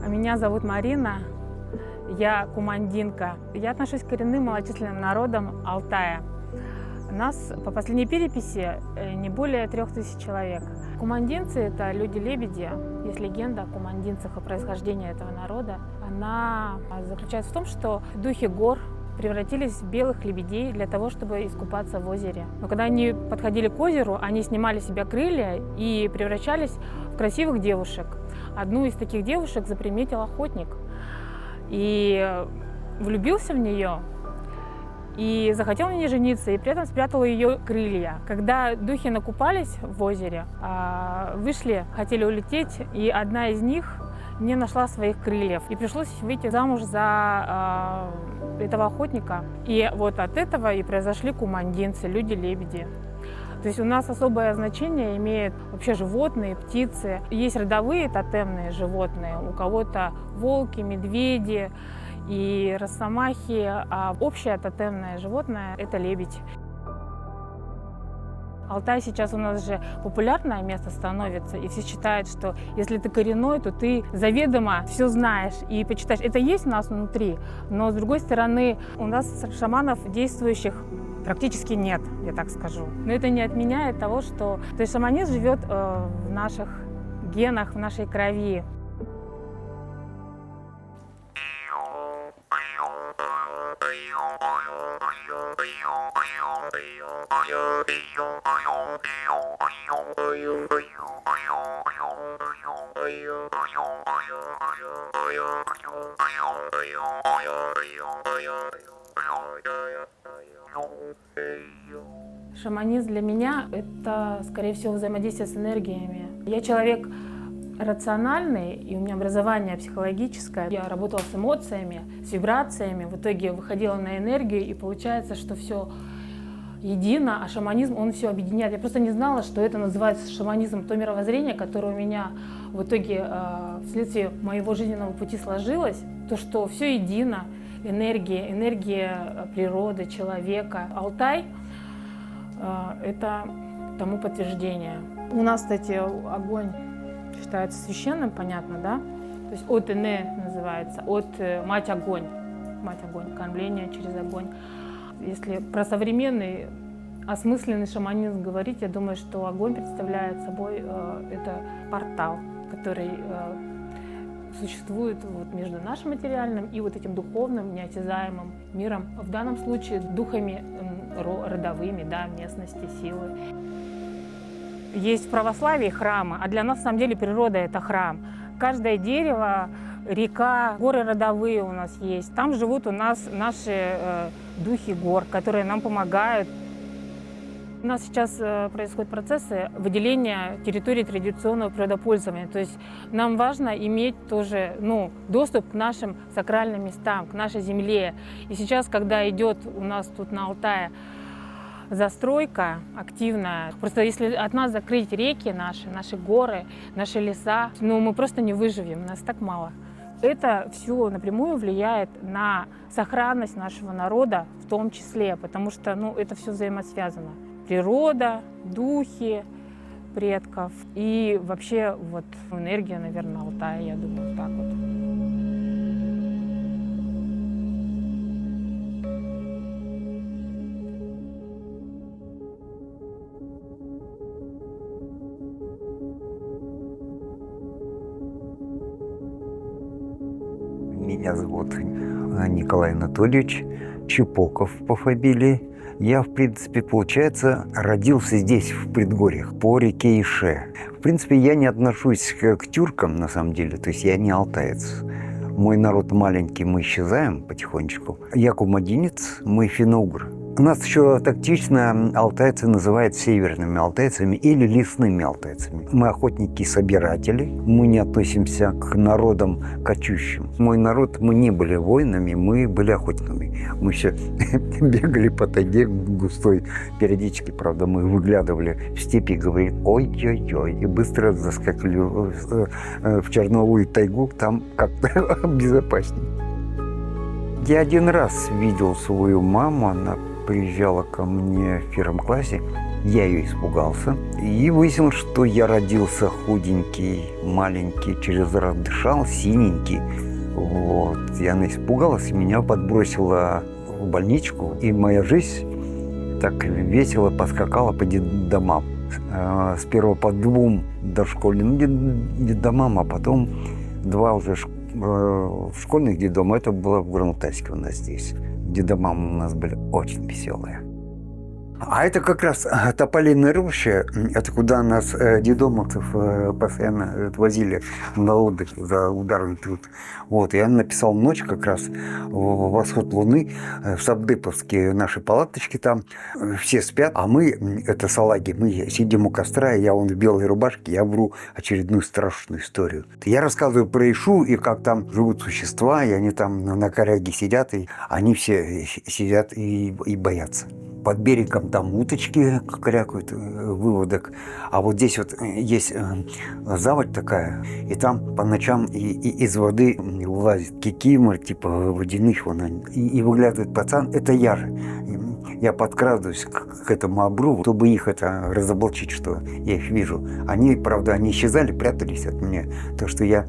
Меня зовут Марина, я кумандинка. Я отношусь к коренным малочисленным народам Алтая. Нас по последней переписи не более 3000 человек. Кумандинцы – это люди-лебеди. Есть легенда о кумандинцах и происхождении этого народа. Она заключается в том, что духи гор превратились в белых лебедей для того, чтобы искупаться в озере. Но когда они подходили к озеру, они снимали с себя крылья и превращались в красивых девушек. Одну из таких девушек заприметил охотник и влюбился в нее, и захотел на ней жениться, и при этом спрятал ее крылья. Когда духи накупались в озере, вышли, хотели улететь, и одна из них не нашла своих крыльев, и пришлось выйти замуж за этого охотника. И вот от этого и произошли кумандинцы, люди-лебеди. То есть у нас особое значение имеют вообще животные, птицы. Есть родовые тотемные животные, у кого-то волки, медведи и росомахи, а общее тотемное животное – это лебедь. Алтай сейчас у нас же популярное место становится, и все считают, что если ты коренной, то ты заведомо все знаешь и почитаешь. Это есть у нас внутри, но с другой стороны у нас шаманов действующих практически нет, я так скажу. Но это не отменяет того, что то есть шаманизм живет в наших генах, в нашей крови. Шаманизм для меня – это, скорее всего, взаимодействие с энергиями. Я человек рациональный, и у меня образование психологическое. Я работала с эмоциями, с вибрациями, в итоге выходила на энергию, и получается, что все едино, а шаманизм, он все объединяет. Я просто не знала, что это называется шаманизм, то мировоззрение, которое у меня в итоге вследствие моего жизненного пути сложилось, то, что все едино, энергия природы, человека. Алтай – это тому подтверждение. У нас, кстати, огонь считается священным, понятно, да? То есть от Эне называется, от мать огонь, кормление через огонь. Если про современный осмысленный шаманизм говорить, я думаю, что огонь представляет собой это портал, который существует вот между нашим материальным и вот этим духовным, неосязаемым миром. В данном случае духами родовыми, да, местности, силы. Есть в православии храмы, а для нас, на самом деле, природа – это храм. Каждое дерево, река, горы родовые у нас есть. Там живут у нас наши духи гор, которые нам помогают. У нас сейчас происходят процессы выделения территории традиционного природопользования. То есть нам важно иметь тоже доступ к нашим сакральным местам, к нашей земле. И сейчас, когда идет у нас тут на Алтае застройка активная. Просто если от нас закрыть реки наши горы, наши леса, ну мы просто не выживем, нас так мало. Это все напрямую влияет на сохранность нашего народа в том числе, потому что это все взаимосвязано. Природа, духи предков и вообще вот энергия, наверное, Алтая, я думаю, так вот. Меня зовут Николай Анатольевич Чепоков по фамилии. Я, в принципе, получается, родился здесь, в предгорьях, по реке Ише. В принципе, я не отношусь к тюркам, на самом деле, то есть я не алтаец. Мой народ маленький, мы исчезаем потихонечку. Я кумадинец, мы финно-угры. Нас еще тактично алтайцы называют северными алтайцами или лесными алтайцами. Мы охотники-собиратели, мы не относимся к народам кочующим. Мой народ, мы не были воинами, мы были охотниками. Мы все бегали по тайге густой. Периодически, правда, мы выглядывали в степи и говорили ой-ой-ой. И быстро заскакивали в черновую тайгу, там как-то безопаснее. Я один раз видел свою маму, она приезжала ко мне в 1 классе, я ее испугался. И выяснилось, что я родился худенький, маленький, через раз дышал, синенький. Вот. И она испугалась, меня подбросила в больничку. И моя жизнь так весело поскакала по детдомам. Сперва по 2 дошкольным детдомам, а потом 2 уже в школьных детдомах. Это было в Горно-Алтайске у нас здесь. Детдома у нас были очень веселые. А это как раз Тополиная роща, это куда нас, детдомовцев, постоянно отвозили на отдых за ударный труд. Вот, я написал ночь как раз, восход луны, в Сабдыповске наши палаточки там, все спят, а мы, это салаги, мы сидим у костра, я вон в белой рубашке, я вру очередную страшную историю. Я рассказываю про Ишу и как там живут существа, и они там на коряге сидят, и они все сидят и боятся. Под берегом там уточки крякают, выводок. А вот здесь вот есть заводь такая, и там по ночам из воды вылазит кикимор, типа водяных, и выглядывает пацан. Это я же. Я подкрадываюсь к этому обрыву, чтобы их это разоблачить, что я их вижу. Они, правда, они исчезали, прятались от меня. Так что я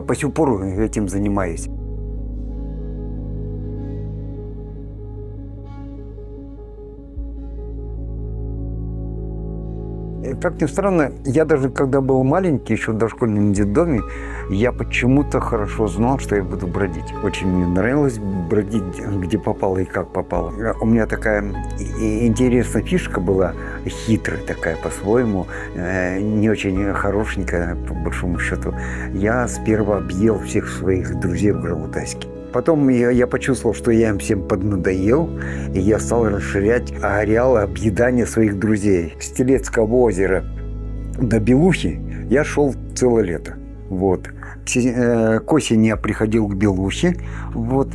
по сих пор этим занимаюсь. Как ни странно, я даже когда был маленький, еще в дошкольном детдоме, я почему-то хорошо знал, что я буду бродить. Очень мне нравилось бродить, где попало и как попало. У меня такая интересная фишка была, хитрая такая по-своему, не очень хорошенькая, по большому счету. Я сперва объел всех своих друзей в Горно-Алтайске. Потом я почувствовал, что я им всем поднадоел, и я стал расширять ареал объедания своих друзей. С Телецкого озера до Белухи я шел целое лето. Вот. К осени я приходил к Белухе, вот.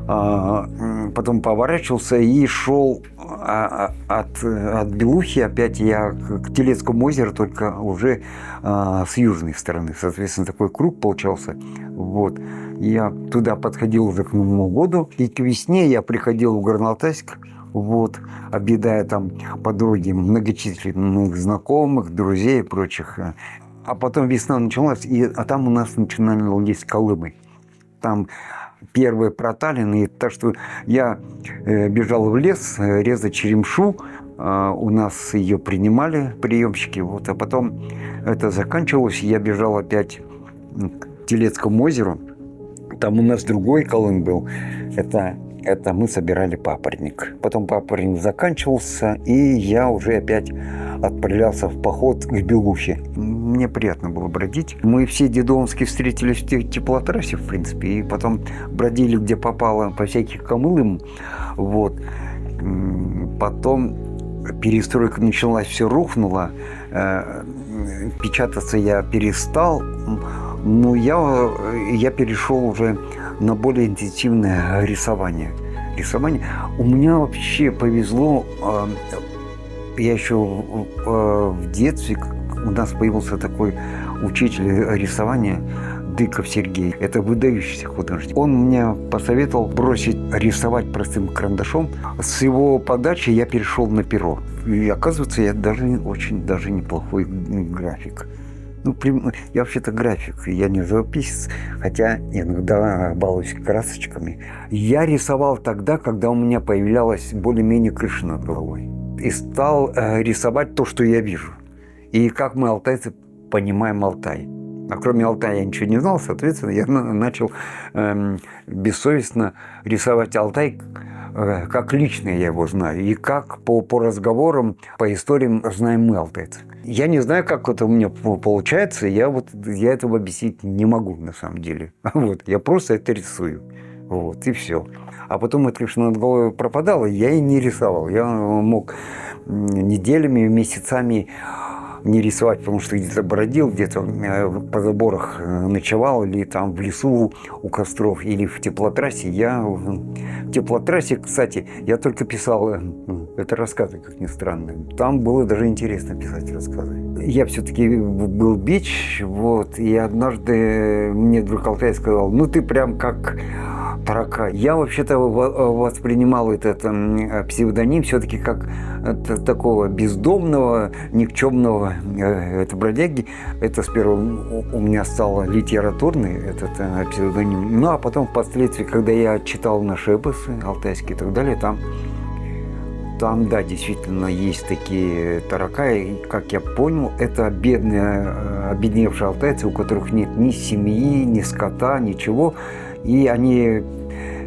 Потом поворачивался и шел от Белухи опять я к Телецкому озеру, только уже с южной стороны. Соответственно, такой круг получался. Вот. Я туда подходил уже к Новому году, и к весне я приходил в Горно-Алтайск, вот, объедая там по дороге многочисленных знакомых, друзей и прочих. А потом весна началась, а там у нас начинали есть колымы. Там первые проталины, так что я бежал в лес резать черемшу, у нас ее принимали приемщики, вот, а потом это заканчивалось, я бежал опять к Телецкому озеру, там у нас другой колым был, это мы собирали папоротник. Потом папоротник заканчивался, и я уже опять отправлялся в поход к Белухе. Мне приятно было бродить. Мы все детдомовские встретились в теплотрассе, в принципе, и потом бродили где попало по всяких камылам. Вот. Потом перестройка началась, все рухнуло. Печататься я перестал. Но я перешел уже на более интенсивное рисование. рисования. У меня вообще повезло. Я еще в детстве, у нас появился такой учитель рисования, Дыков Сергей. Это выдающийся художник. Он мне посоветовал бросить рисовать простым карандашом. С его подачи я перешел на перо. И оказывается, я очень неплохой график. Я вообще-то график, я не живописец, хотя иногда балуюсь красочками. Я рисовал тогда, когда у меня появлялась более-менее крыша над головой. И стал рисовать то, что я вижу. И как мы, алтайцы, понимаем Алтай. А кроме Алтая я ничего не знал, соответственно, я начал бессовестно рисовать Алтай, как лично я его знаю, и как по разговорам, по историям знаем мы, алтайцы. Я не знаю, как это у меня получается, я этого объяснить не могу на самом деле. Я просто это рисую. И все. А потом эта крыша над головой пропадала, я и не рисовал. Я мог неделями, месяцами не рисовать, потому что где-то бродил, где-то по заборах ночевал, или там в лесу у костров, или в теплотрассе. В теплотрассе, кстати, я только писал, это рассказы, как ни странно. Там было даже интересно писать рассказы. Я все-таки был бич, и однажды мне друг Алтай сказал, ты прям как Таракай. Я вообще-то воспринимал этот псевдоним все-таки как такого бездомного, никчемного бродяги. Это сперва у меня стало литературный этот псевдоним. А потом впоследствии, когда я читал наши эпосы алтайские и так далее, там, да, действительно есть такие таракаи. Как я понял, это бедные, обедневшие алтайцы, у которых нет ни семьи, ни скота, ничего. И они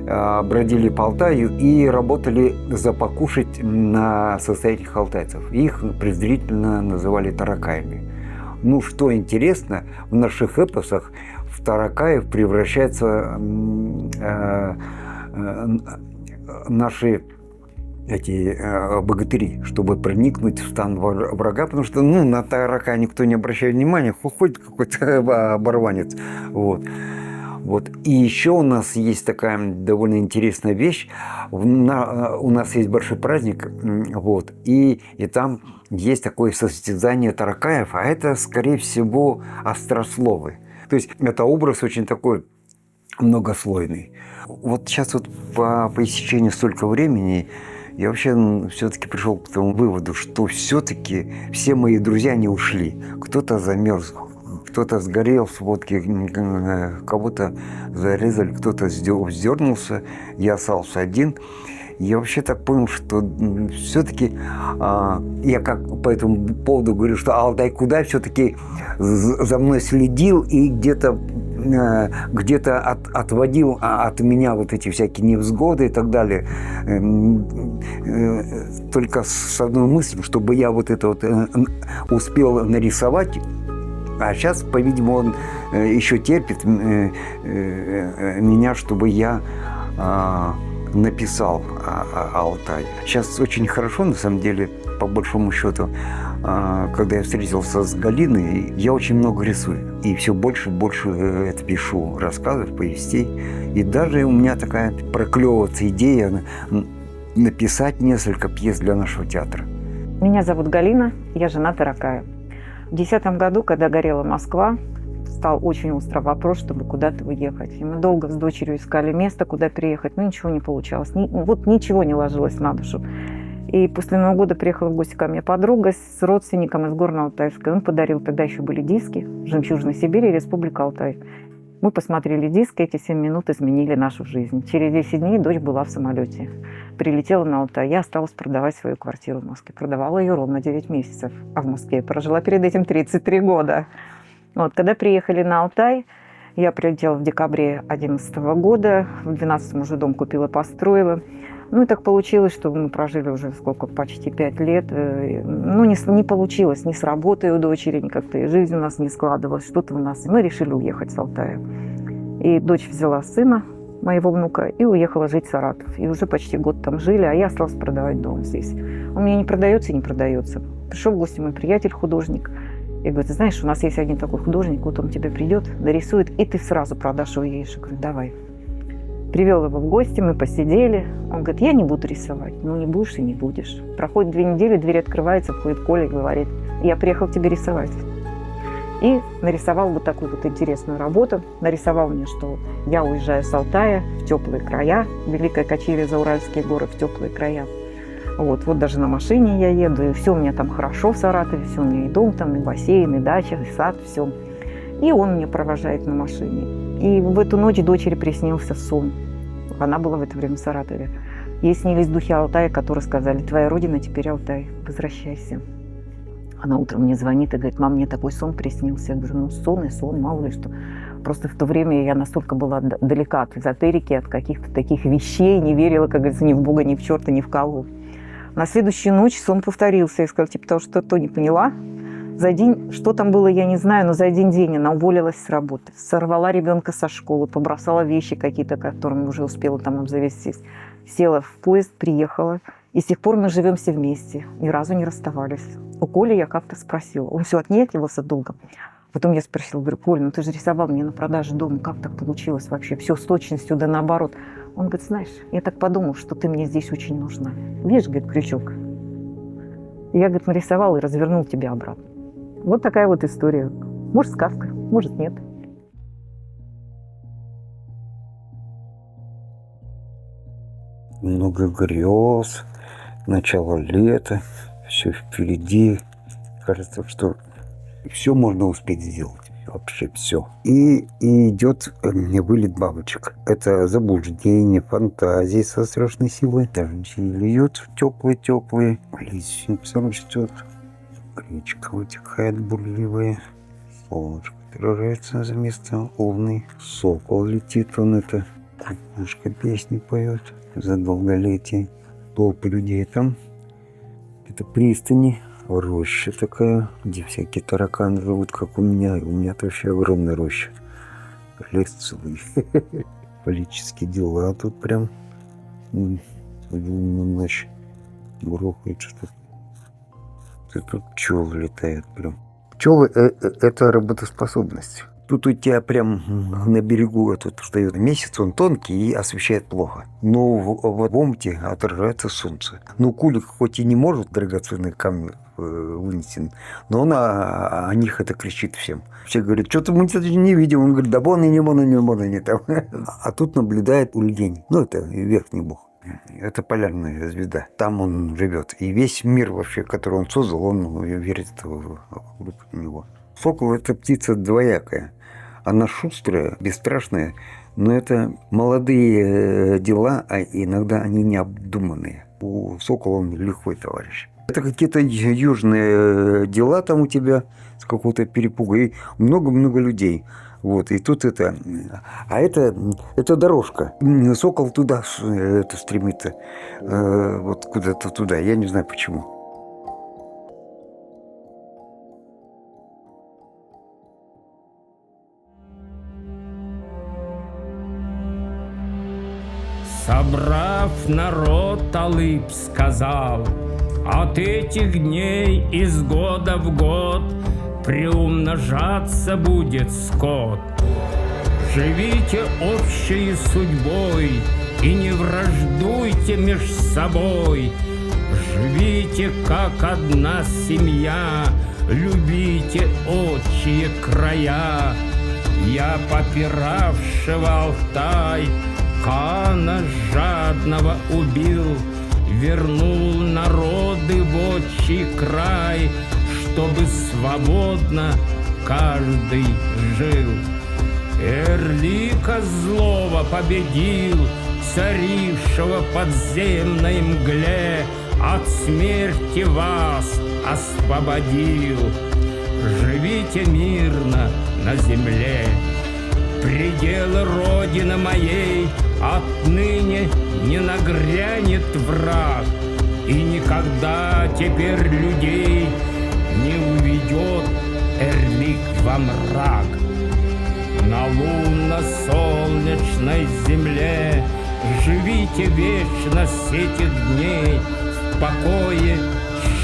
бродили по Алтаю и работали за покушать на состоятельных алтайцев. Их презрительно называли таракаями. Что интересно, в наших эпосах в таракаев превращаются наши богатыри, чтобы проникнуть в стан врага, потому что на таракая никто не обращает внимания, ходит какой-то оборванец. И еще у нас есть такая довольно интересная вещь. У нас есть большой праздник, и там есть такое состязание таракаев, а это, скорее всего, острословы. То есть это образ очень такой многослойный. Сейчас по истечении столько времени я вообще все-таки пришел к тому выводу, что все-таки все мои друзья не ушли. Кто-то замерз, кто-то сгорел в водке, кого-то зарезали, кто-то вздернулся, я остался один. Я вообще так понял, что все-таки я как по этому поводу говорю, что Алтай Кудай все-таки за мной следил и где-то отводил от меня эти всякие невзгоды и так далее. Только с одной мыслью, чтобы я это успел нарисовать. А сейчас, по-видимому, он еще терпит меня, чтобы я написал Алтай. Сейчас очень хорошо, на самом деле, по большому счету, когда я встретился с Галиной, я очень много рисую. И все больше и больше это пишу рассказов, повестей. И даже у меня такая проклевывается идея написать несколько пьес для нашего театра. Меня зовут Галина, я жена Таракая. В 2010 году, когда горела Москва, стал очень острый вопрос, чтобы куда-то уехать. И мы долго с дочерью искали место, куда переехать, но ничего не получалось. Ничего не ложилось на душу. И после Нового года приехала в гости ко мне подруга с родственником из Горно-Алтайска. Он подарил, тогда еще были диски «Жемчужина Сибири» и «Республика Алтай». Мы посмотрели диски, эти 7 минут изменили нашу жизнь. Через 10 дней дочь была в самолете. Прилетела на Алтай. Я осталась продавать свою квартиру в Москве. Продавала ее ровно 9 месяцев. А в Москве я прожила перед этим 33 года. Когда приехали на Алтай, я прилетела в декабре 2011 года. В 2012 уже дом купила, построила. И так получилось, что мы прожили уже почти 5 лет. Не получилось ни с работой у дочери, ни как-то и жизнь у нас не складывалась, что-то у нас. И мы решили уехать с Алтая. И дочь взяла сына, моего внука, и уехала жить в Саратов. И уже почти год там жили, а я осталась продавать дом здесь. У меня не продается и не продается. Пришел в гости мой приятель, художник, и говорит: ты знаешь, у нас есть один такой художник, он тебе придет, дорисует, и ты сразу продашь, уедешь. Я говорю: давай. Привел его в гости, мы посидели. Он говорит, я не буду рисовать. Ну, не будешь и не будешь. Проходит 2 недели, дверь открывается, входит Коля и говорит, я приехал тебе рисовать. И нарисовал вот такую вот интересную работу. Нарисовал мне, что я уезжаю с Алтая в теплые края, Великая Качели, Зауральские горы в теплые края. Вот даже на машине я еду, и все у меня там хорошо в Саратове, все у меня и дом там, и бассейн, и дача, и сад, все. И он меня провожает на машине. И в эту ночь дочери приснился сон. Она была в это время в Саратове. Ей снились духи Алтая, которые сказали, твоя родина теперь Алтай, возвращайся. Она утром мне звонит и говорит, мам, мне такой сон приснился. Я говорю, ну сон и сон, мало ли что. Просто в то время я настолько была далека от эзотерики, от каких-то таких вещей, не верила, как говорится, ни в Бога, ни в черта, ни в кого. На следующую ночь сон повторился. Я сказала, типа, что не поняла. За день, что там было, я не знаю, но за один день она уволилась с работы, сорвала ребенка со школы, побросала вещи какие-то, которыми уже успела там обзавестись, села в поезд, приехала. И с тех пор мы живем все вместе, ни разу не расставались. У Коли я как-то спросила, он все отнекивался долго. Потом я спросила, говорю, Коль, ну ты же рисовал мне на продаже дома, как так получилось вообще? Все с точностью, да наоборот. Он говорит, знаешь, я так подумал, что ты мне здесь очень нужна. Видишь, говорит, крючок. И я, говорит, нарисовал и развернул тебя обратно. Вот такая вот история. Может, сказка, может, нет. Много грез, начало лета, все впереди. Кажется, что все можно успеть сделать. Вообще все. И идет вылет бабочек. Это заблуждение, фантазии со страшной силой. Дожди льют теплые-теплые. Лисица растет. Речка вытекает бурливая. Солнышко отражается за место луны. Сокол летит, он это. Кукушка песни поет за долголетие. Толпы людей там. Это пристани. Роща такая, где всякие тараканы живут, как у меня. У меня вообще огромная роща. Лес целый. Политические дела тут прям в лунную ночь грохает что-то. Тут пчелы летают прям. Пчелы это работоспособность. Тут у тебя прям на берегу тут встает месяц, он тонкий и освещает плохо. Но в омуте отражается солнце. Ну, кулик хоть и не может драгоценные камни вынести, но он о них это кричит всем. Все говорят, что-то мы это не видим. Он говорит, да вон и не там. А тут наблюдает Ульянь. Ну, это верхний бог. Это полярная звезда. Там он живет. И весь мир вообще, который он создал, он верит в него. Сокол – это птица двоякая. Она шустрая, бесстрашная, но это молодые дела, а иногда они необдуманные. У сокола он лихой товарищ. Это какие-то южные дела там у тебя с какого-то перепуга. И много-много людей. Вот, и тут это... А это дорожка. Сокол туда это стремится. Вот куда-то туда. Я не знаю почему. Собрав народ, Алып сказал, от этих дней из года в год приумножаться будет скот. Живите общей судьбой и не враждуйте меж собой. Живите как одна семья, любите отчие края. Я, попиравшего Алтай, хана жадного убил, вернул народы в отчий край, чтобы свободно каждый жил. Эрлика злого победил, царившего в подземной мгле, от смерти вас освободил. Живите мирно на земле. Пределы родины моей отныне не нагрянет враг, и никогда теперь людей не уведет Эрлик во мрак. На лунно-солнечной земле живите вечно с этих дней, в покое,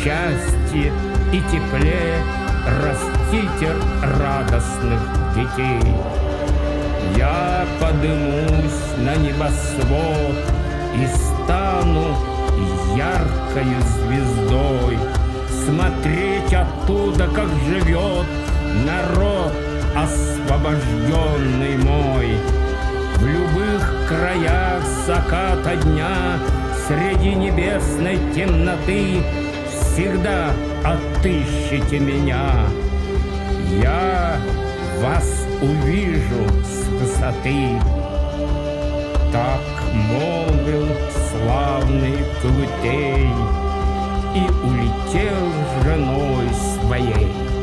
счастье и тепле растите радостных детей. Я подымусь на небосвод и стану яркою звездой, смотреть оттуда, как живет народ освобожденный мой. В любых краях заката дня, среди небесной темноты всегда отыщите меня. Я вас увижу с высоты. Так молвил славный Кулутей и улетел с женой своей.